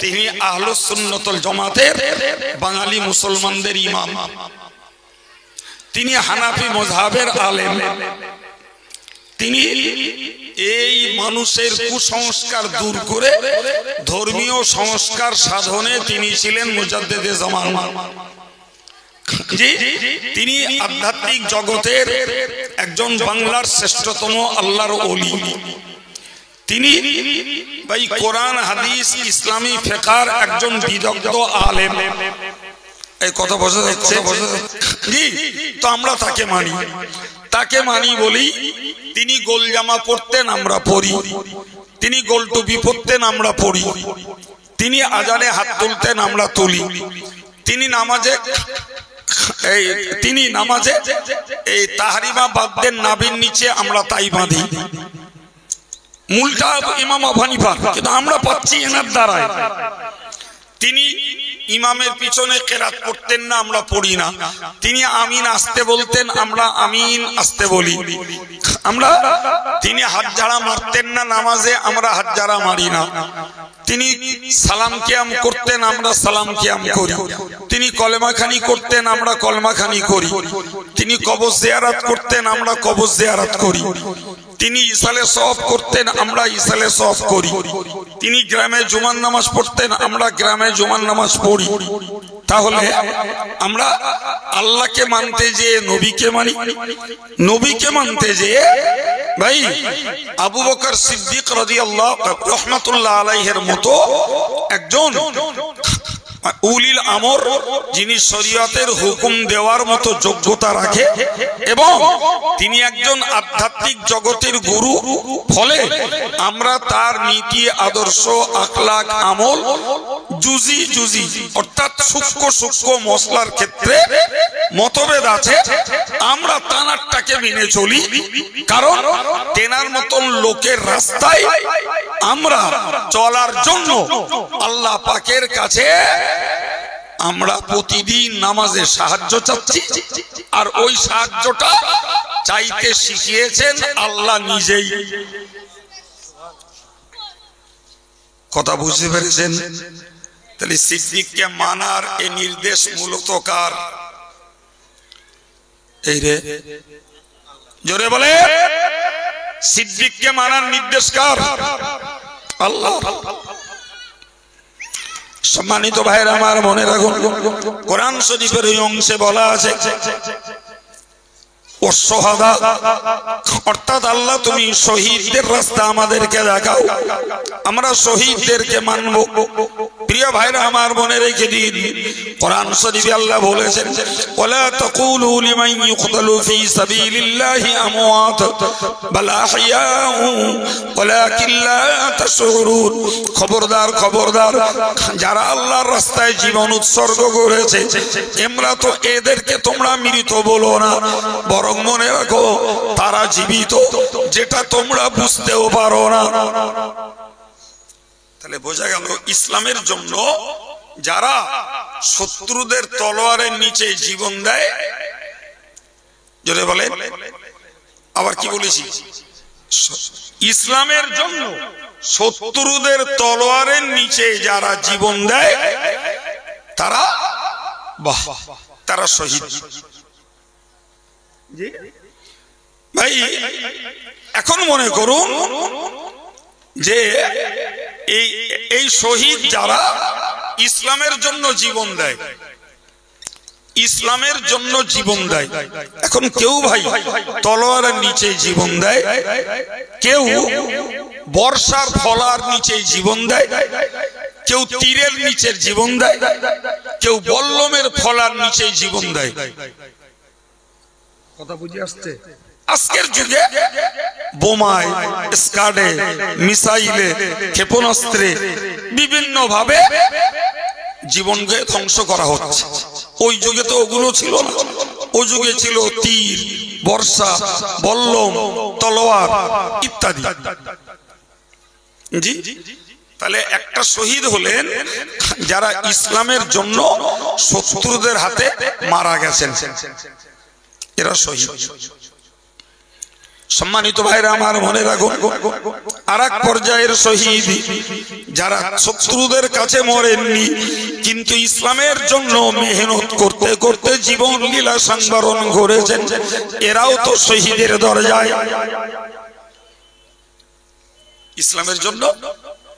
তিনি আহলুস সুন্নাত ওয়াল জামাতের বাঙালি মুসলমানদের ইমাম। তিনি হানাফি মাযহাবের আলেম। তিনি এই মানুষের কুসংস্কার দূর করে ধর্মীয় সংস্কার সাধনে তিনি ছিলেন মুজাদ্দিদে জামান। জি তিনি আধ্যাত্মিক জগতের একজন বাংলার শ্রেষ্ঠতম আল্লাহর ওলি। তিনি ভাই কোরআন হাদিস ইসলামী ফিকহের একজন বিদগ্ধ আলেম। এই কথা বোঝা যাচ্ছে? জি তো আমরা তাকে মানি বলি তিনি গোল জামা পরতেন আমরা পরি, তিনি গোল টুপি পরতেন আমরা পরি, তিনি আজানে হাত তুলতেন আমরা তুলি, তিনি নামাজে এই তাহরিমা বাঁধতেন নাভির নিচে আমরা তাই বাঁধি। মূলটা ইমাম আবু হানিফা, কিন্তু আমরা পাচ্ছি এনার দ্বারায়। তিনি ইমামের পিছনে কেরাত পড়তেন না, আমরা পড়ি না। তিনি আমিন আসতে বলতেন, আমরা আমিন আসতে বলি। তিনি হাত ঝাড়া মারতেন না নামাজে, আমরা হাত ঝাড়া মারি না। তিনি সালাম কিয়াম করতেন, আমরা সালাম কিয়াম করি। তিনি কলেমাখানি করতেন, আমরা কলেমাখানি করি। তিনি কবর জিয়ারত করতেন, আমরা কবর জিয়ারত করি। তিনি ইসালে সওয়াব করতেন, আমরা ইসালে সওয়াব করি। তিনি গ্রামে জুমার নামাজ পড়তেন, আমরা গ্রামে জুমার নামাজ পড়ি। তাহলে আমরা আল্লাহকে মানতে যে নবীকে মানি, নবীকে মানতে যে ভাই আবু বকর সিদ্দিক রাদিয়াল্লাহু রাহমাতুল্লাহ আলাইহির মতো একজন উলিল আমর, যিনি শরীয়তের হুকুম দেওয়ার মতো যোগ্যতা রাখে এবং তিনি একজন আধ্যাত্মিক জগতের গুরু। ফলে আমরা তার নীতি আদর্শ আখলাক আমল জুজি অর্থাৎ সূক্ষ্ম মসলার ক্ষেত্রে মতভেদ আছে, আমরা তানারটাকে মেনে চলি। কারণ তেনার মতন লোকের রাস্তায় আমরা চলার জন্য আল্লাহ পাকের কাছে আমরা প্রতিদিন নামাজে সাহায্য চাচ্ছি, আর ওই সাহায্যটা চাইতে শিখিয়েছেন আল্লাহ নিজেই। কথা বুঝতে পেরেছেন? তাহলে সিদ্দিককে মানার এই নির্দেশ মূলত কার? এই রে জোরে বলে, সিদ্দিককে মানার নির্দেশ কার? আল্লাহ। সম্মানিত ভাইরা আমার, মনে রাখুন কোরআন শরীফের এই অংশে বলা আছে অর্থাৎ আল্লাহ তুমি শহীদদের রাস্তা আমাদেরকে দেখাও, আমরা শহীদদেরকে মানব। প্রিয় ভাইরা আমার, মনে রেখে দিন কোরআন শরীফে আল্লাহ বলেছেন ওয়ালা তাকুলু লিমান ইউকতালু ফি সাবিলিল্লাহি আমওয়াত বাল আহইয়াউ ওয়ালাকিন লা তাশউরুন। খবরদার খবরদার, যারা আল্লাহর রাস্তায় জীবন উৎসর্গ করেছে তো এদেরকে তোমরা মৃত বলো না, বরং মনে রাখো তারা জীবিত, যেটা তোমরা বুঝতেও পারো না। তাহলে বোঝা গেল ইসলামের জন্য যারা শত্রুদের তলোয়ারের নিচে জীবন দেয়, জোরে বলে, আবার কি বলেছি, ইসলামের জন্য শত্রুদের তলোয়ারের নিচে যারা জীবন দেয় তারা তারা শহীদ। ভাই এখন মনে করুন যে এই শহীদ যারা ইসলামের জন্য জীবন দেয়, ইসলামের জন্য জীবন দেয়, এখন কেউ ভাই তলোয়ারের নিচে জীবন দেয়, কেউ বর্ষার ফলার নিচে জীবন দেয়, কেউ তীরের নিচে জীবন দেয়, কেউ বল্লমের ফলার নিচে জীবন দেয়। কথা বুঝে আসছে? আজকের যুগে বোমায়, স্কাডে, মিসাইলে, ক্ষেপণাস্ত্রে বিভিন্ন ভাবে জীবনকে ধ্বংস করা হচ্ছে। ওই যুগে তো ওগুলো ছিল না। ওই যুগে ছিল তীর, বর্ষা, বল্লম, তলোয়ার ইত্যাদি। জি, তাহলে একটা শহীদ হলেন যারা ইসলামের জন্য শত্রুদের হাতে মারা গেছেন, এরা শহীদ। সম্মানিত ভাইরা আমার, মনে রাখুন আর এক পর্যায়ের শহীদ যারা শত্রুদের কাছে মরেননি কিন্তু ইসলামের জন্য মেহনত করতে করতে জীবন লীলা সংবরণ করেছেন, এরাও তো শহীদের দরজায়। ইসলামের জন্য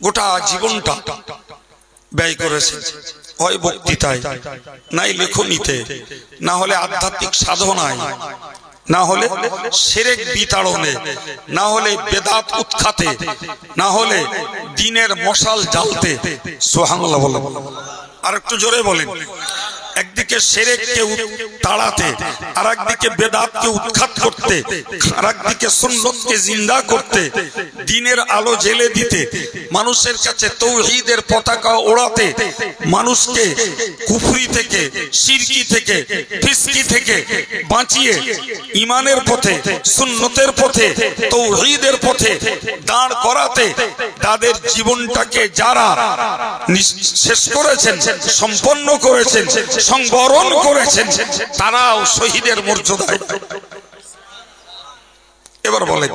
গোটা জীবনটা ব্যয় করেছে, হয় বক্তৃতায়, নাই লেখনীতে, না হলে আধ্যাত্মিক সাধনায়, না হলে শিরক বিতাড়নে, না হলে বেদাত উৎখাতে, না হলে দ্বীনের মশাল জ্বালতে। সুবহানাল্লাহ বলেন, আর একটু জোরে বলেন। একদিকে শিরককে তাড়াতে, আর একদিকে বেদাতকে উৎখাত করতে, আর একদিকে সুন্নতকে জিন্দা করতে, দ্বীনের আলো জ্বেলে দিতে, মানুষের কাছে তাওহীদের পতাকা ওড়াতে, মানুষকে কুফরি থেকে, শিরকি থেকে, ফিসকি থেকে বাঁচিয়ে ঈমানের পথে, সুন্নতের পথে, তাওহীদের পথে দাঁড় করাতে তাদের জীবনটাকে যারা শেষ করেছেন, সম্পন্ন করেছেন, সংবরণ করেছেন, তারাও শহীদের মর্যাদায়। এবার বলেন,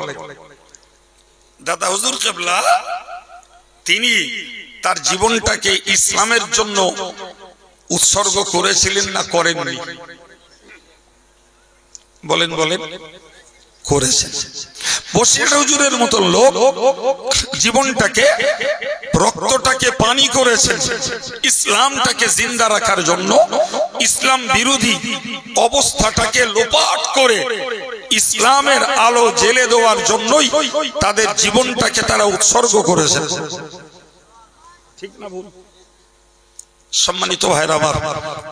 দাদা হুজুর কেবলা তিনি তার জীবনটাকে ইসলামের জন্য উৎসর্গ করেছিলেন না করেননি? বলেন বলেন, করেছেন। বশির হুজুরের মতো লোক জীবনটাকে, রক্তটাকে পানি করেছেন ইসলামটাকে জিন্দা রাখার জন্য, ইসলাম বিরোধী অবস্থাটাকে লোপাট করে ইসলামের আলো জ্বেলে দেওয়ার জন্যই তাদের জীবনটাকে তারা উৎসর্গ করেছেন। ঠিক না ভুল? সম্মানিত ভাইরা আমার,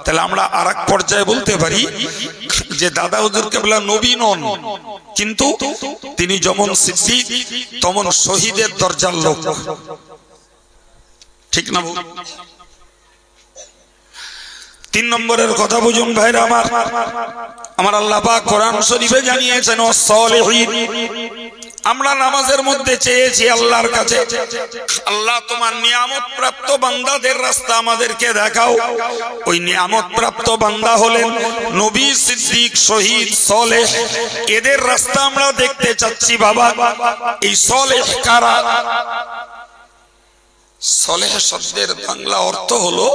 তাহলে আমরা আর এক পর্যায়ে বলতে পারি যে দাদা হুজুর কেবলা নবী নন, কিন্তু তিনি যেমন সিদ্দিক তেমন শহীদের দরজার লোক। ঠিক না? 3 নম্বরের কথা বুঝুন ভাইরা আমার। আমার আল্লাহ পাক কোরআন শরীফে জানিয়েছেন ওয়াস-সালিহিন। আমরা নামাজের মধ্যে চেয়েছি আল্লাহর কাছে, আল্লাহ তোমার নিয়ামত প্রাপ্ত বান্দাদের রাস্তা আমাদেরকে দেখাও। ওই নিয়ামত প্রাপ্ত বান্দা হলেন নবী, সিদ্দিক, শহীদ, সালেহ। এদের রাস্তা আমরা দেখতে চাচ্ছি বাবা। এই সালেহ কারা? সালেহ শব্দের বাংলা অর্থ হলো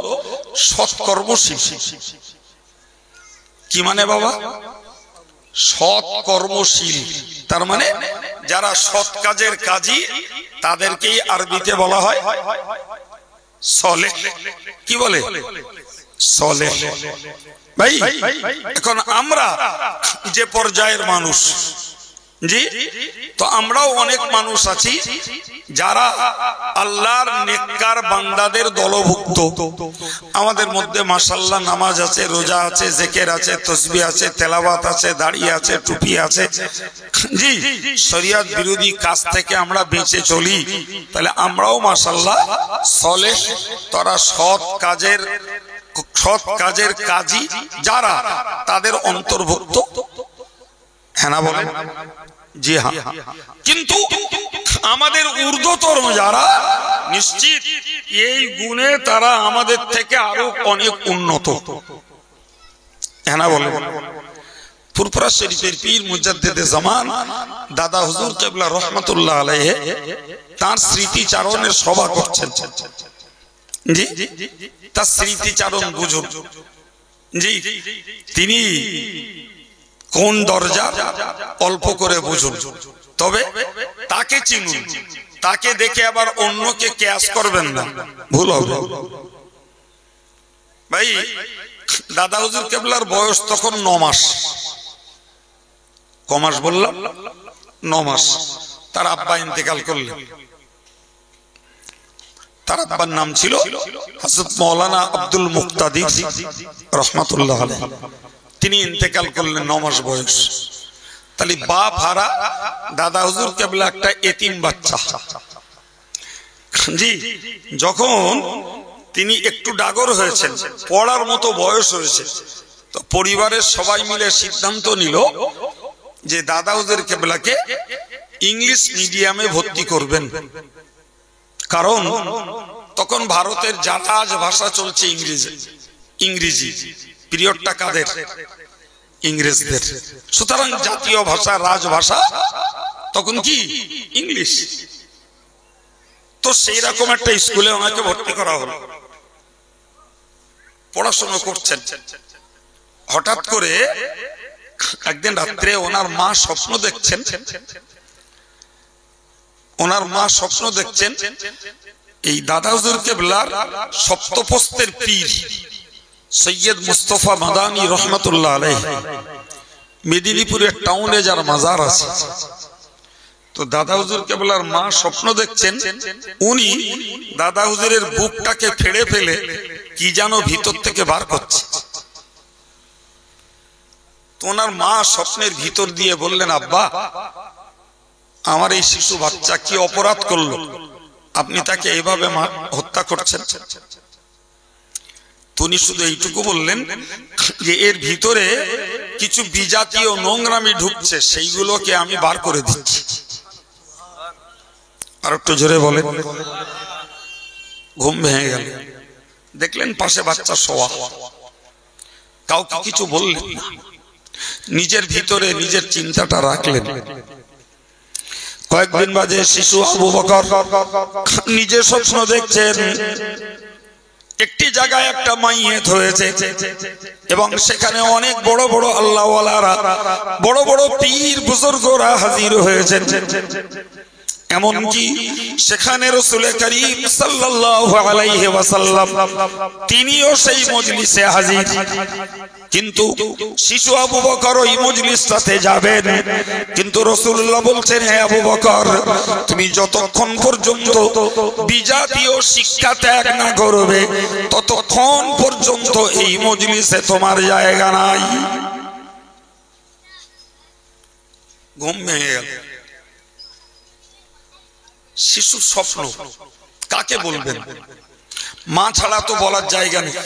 সৎকর্মশীল। কি মানে বাবা? সৎকর্মশীল, তার মানে যারা সৎ কাজের কাজী, তাদেরকেই আরবিতে বলা হয় সালেহ। কি বলে? সালেহ। ভাই এখন আমরা যে পর্যায়ের মানুষ, জি, তো আমরাও অনেক মানুষ আছি যারা আল্লাহর নেককার বান্দাদের দলভুক্ত। আমাদের মধ্যে মাশাআল্লাহ নামাজ আছে, রোজা আছে, জিকির আছে, তাসবিহ আছে, তেলাওয়াত আছে, দাড়ি আছে, টুপি আছে। জি, শরিয়ত বিরোধী কাজ থেকে আমরা বেঁচে চলি। তাহলে আমরাও মাশাআল্লাহ সালেহ, তারা সৎ কাজের কাজী যারা, তাদের অন্তর্ভুক্ত। হ্যাঁ না বলেন? জি হ্যাঁ। কিন্তু আমাদের ঊর্ধ্বতর যারা, নিশ্চিত এই গুণে তারা আমাদের থেকে আরো অনেক উন্নত। হ্যাঁ না বলেন? ফুরফুরা শরীফের পীর মুজাদ্দিদে জামান দাদা হুজুর কেবলা রহমাতুল্লাহ আলাইহি তার স্মৃতিচারণের সভা করছেন। জি, তার স্মৃতিচারণ বুঝুন। জি, তিনি কোন দরজা অল্প করে বুঝুন, তবে তাকে চিনুন। তাকে দেখে আবার অন্যকে কিয়াস করবেন না, ভুল হবে। ভাই দাদা হুজুর কেবলার বয়স তখন 9 মাস। ক মাস বললাম? 9 মাস। তার আব্বা ইন্তেকাল করলেন। তার আব্বার নাম ছিল হযরত মাওলানা আব্দুল মুক্তাদির রহমাতুল্লাহ আলাইহি। তিনি ইন্তেকাল করলেন 9 মাস বয়স। তাহলে বাপ হারা দাদা হুজুর কেবলা একটা এতিম বাচ্চা। জি, যখন তিনি একটু ডাগর হয়েছেন, পড়ার মতো বয়স হয়েছে, তো পরিবারের সবাই মিলে সিদ্ধান্ত নিল যে দাদা হুজুর কেবলাকে ইংলিশ মিডিয়ামে ভর্তি করবেন। কারণ তখন ভারতের জাহাজ ভাষা চলছে ইংরেজি। পিরিয়ডটা কাদের? ইংরেজদের। সুতরাং জাতীয় ভাষা, রাজভাষা তখন কি? ইংলিশ। তো সেই রকম একটা স্কুলে ওনাকে ভর্তি করা হলো। পড়াশোনা করছেন। হঠাৎ করে একদিন রাত্রে ওনার মা স্বপ্ন দেখছেন, এই দাদা হুজুর কেবলার সপ্তপস্তের পীর সৈয়দ মুস্তফা মাদানী রহমতুল্লাহ আলাইহি মেদিনীপুরের টাউনে যার মাজার আছে, তো দাদা হুজুর কেবলার মা স্বপ্ন দেখছেন উনি দাদা হুজুরের বুকটাকে ফেড়ে ফেলে কি যেন ভিতর থেকে বার করছে। তো ওনার মা স্বপ্নের ভিতর দিয়ে বললেন, আব্বা, আমার এই শিশু বাচ্চা কি অপরাধ করলো, আপনি তাকে এইভাবে হত্যা করছেন? উনি শুধু এইটুকু বললেন যে এর ভিতরে কিছু বিজাতীয় নোংরামি ঢুকছে, সেইগুলোকে আমি বার করে দিচ্ছি। আর একটু জোরে বলেন। ঘুম ভেঙে গেল, দেখলেন পাশে বাচ্চা শোয়া, কাউকে কিছু বললেন না, নিজের ভিতরে নিজের চিন্তাটা রাখলেন। কয়েকদিন বাদে শিশু আবু বকর নিজে স্বপ্ন দেখছেন একটি জায়গায় একটা মাইয়েত হয়েছে এবং সেখানে অনেক বড় বড় আল্লাহওয়ালারা, বড় বড় পীর বুজুর্গরা হাজির হয়েছেন। এমনকি সেখানে রাসূল করিম সাল্লাল্লাহু আলাইহি ওয়াসাল্লাম তিনিও সেই মজলিসে হাজির। কিন্তু শিশু আবু বকর ওই মজলিসটাতে যাবেন, কিন্তু রাসূলুল্লাহ বলছেন, হে আবু বকর, তুমি যতক্ষণ পর্যন্ত বিজাতীয় শিক্ষা ত্যাগ না করবে ততক্ষণ পর্যন্ত এই মজলিসে তোমার জায়গা নাই। ঘুম ভেঙে গেল। শিশুর স্বপ্ন কাকে বলবেন? মা ছাড়া তো বলার জায়গা নেই।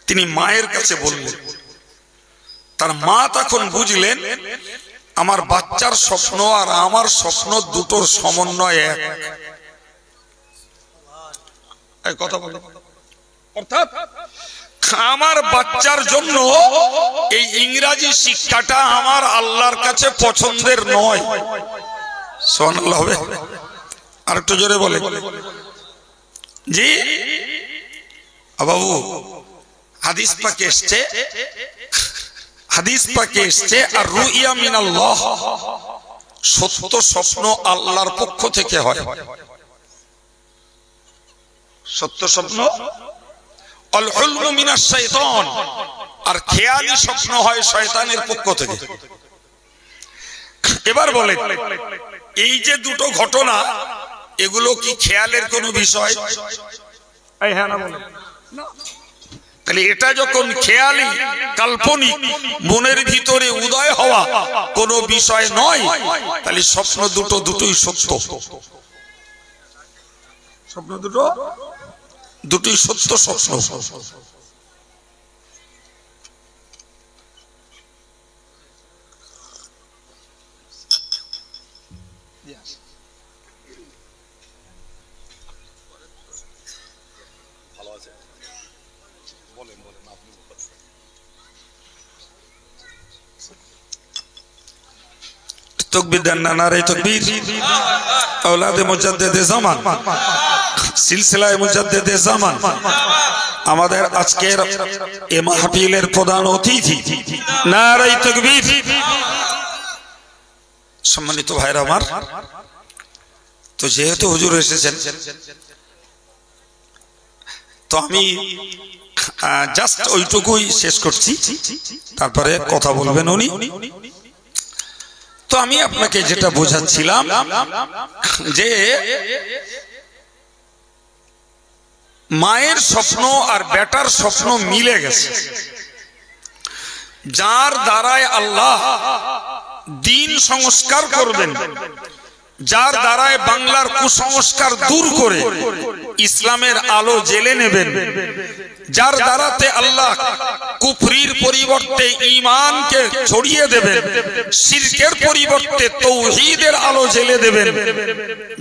তিনি মায়ের কাছে বললেন। তার মা তখন বুঝলেন আমার বাচ্চার স্বপ্ন আর আমার স্বপ্ন দুটোর সমন্বয় এক। কথা বলে, অর্থাৎ আমার বাচ্চার জন্য এই ইংরেজি শিক্ষাটা আমার আল্লাহর কাছে পছন্দের নয়। সুবহানাল্লাহ হবে। আর একটু জোরে বলে। জি বাবু, হাদিস পাকে এসছে আর রুইয়া মিনাল্লাহ, সত্য স্বপ্ন আল্লাহর পক্ষ থেকে হয়। সত্য স্বপ্ন আল হুলমু মিনাশ শাইতান, আর খেয়ালি স্বপ্ন হয় শয়তানের পক্ষ থেকে। এবার বলে, এই যে দুটো ঘটনা, এগুলো কি খেয়ালের কোনো বিষয়? তাহলে এটা যখন খেয়ালি, কাল্পনিক, মনের ভিতরে উদয় হওয়া কোনো বিষয় নয়, তাহলে স্বপ্ন দুটোই সত্য। স্বপ্ন দুটোই সত্য স্বপ্ন। তকবীর দেন না? নারে তকবীর। আওলাদে মুজাদ্দিদে জামান, সিলসিলায়ে মুজাদ্দিদে জামান, আমাদের আজকের এই মাহফিলের প্রধান অতিথি। নারে তকবীর। সম্মানিত ভাইরা আমার, তো যেহেতু হুজুর এসেছেন, তো আমি জাস্ট ওইটুকুই শেষ করছি, তারপরে কথা বলবেন উনি। তো আমি আপনাকে যেটা বোঝাচ্ছিলাম যে মায়ের স্বপ্ন আর বেটার স্বপ্ন মিলে গেছে, যার দ্বারায় আল্লাহ দিন সংস্কার করবেন, যার দ্বারায় বাংলার কুসংস্কার দূর করে ইসলামের আলো জ্বেলে নেবেন, যার দ্বারাতে আল্লাহ কুফরির পরিবর্তে ঈমানকে ছড়িয়ে দেবেন, শিরকের পরিবর্তে তাওহীদের আলো জ্বেলে দেবেন,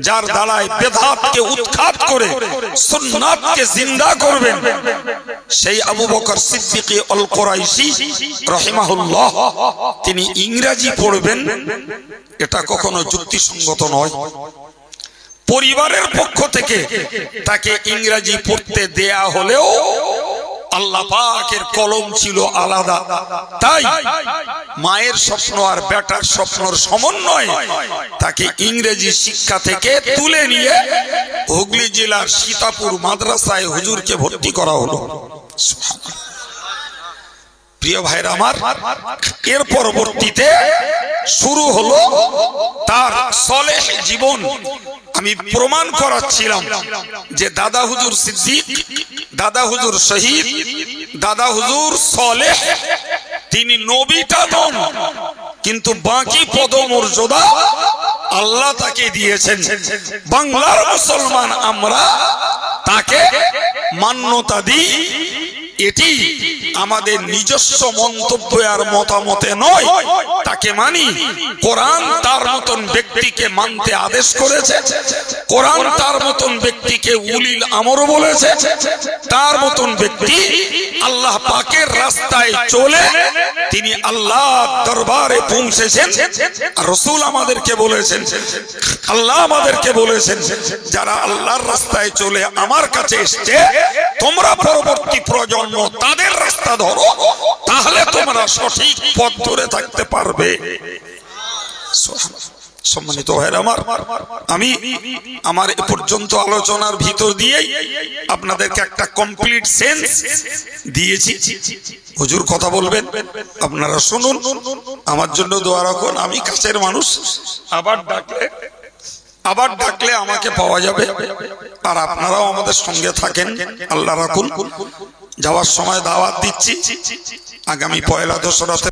যার দ্বারায় বেদাতকে উৎখাত করে সুন্নাতকে জিন্দা করবেন, সেই আবু বকর সিদ্দিক আল কুরাইশি রাহিমাহুল্লাহ তিনি ইংরেজি পড়বেন, এটা কখনো যুক্তিসঙ্গত নয়। পরিবারের পক্ষ থেকে তাকে ইংরেজি পড়তে দেয়া হলেও আল্লাহ পাকের কলম ছিল আলাদা, তাই মায়ের স্বপ্ন আর বেটার স্বপ্নর সমন্বয়ে তাকে ইংরেজি শিক্ষা থেকে তুলে নিয়ে হুগলি জেলার সীতাপুর মাদ্রাসায় হুজুরকে ভর্তি করা হলো। প্রিয় ভাইরা আমার, এর পরবর্তীতে শুরু হলো তার সলেহ জীবন। আমি প্রমাণ করাচ্ছিলাম যে দাদা হুজুর সিদ্দিক, দাদা হুজুর শহীদ, দাদা হুজুর সলেহ, তিনি নবীটা নন, কিন্তু বাকি পদমর্যাদা আল্লাহ তাকে দিয়েছেন। বাংলার মুসলমান আমরা তাকে মান্যতা দিই, এটি আমাদের নিজস্ব মন্তব্য আর মতামতে নয়, তাকে মানি। কোরআন তার মতন ব্যক্তিকে মানতে আদেশ করেছে, কোরআন তার মতন ব্যক্তিকে উলিল আমর বলেছে, তার মতন ব্যক্তি আল্লাহ পাকের রাস্তায় চলে তিনি আল্লাহ দরবারে পৌঁছেছেন। রাসূল আমাদেরকে বলেছেন, আল্লাহ আমাদেরকে বলেছেন, যারা আল্লাহর রাস্তায় চলে আমার কাছে এসছে, তোমরা পরবর্তী প্রজন্ম তাদের রাস্তা ধরো, তাহলে তোমরা সঠিক পথ ধরে থাকতে পারবে। সম্মানিত ভাইরা আমার, আমি আমার এ পর্যন্ত আলোচনার ভিতর দিয়েই আপনাদেরকে একটা কমপ্লিট সেন্স দিয়েছি। হুজুর কথা বলবেন, আপনারা শুনুন, আমার জন্য দোয়া রাখুন। আমি কাছের মানুষ, আবার ডাকলে আমাকে পাওয়া যাবে, আর আপনারাও আমাদের সঙ্গে থাকেন, আল্লাহ রাখুন। যাওয়ার সময় দাওয়াত দিচ্ছি, আগামী পয়লা দশরাতে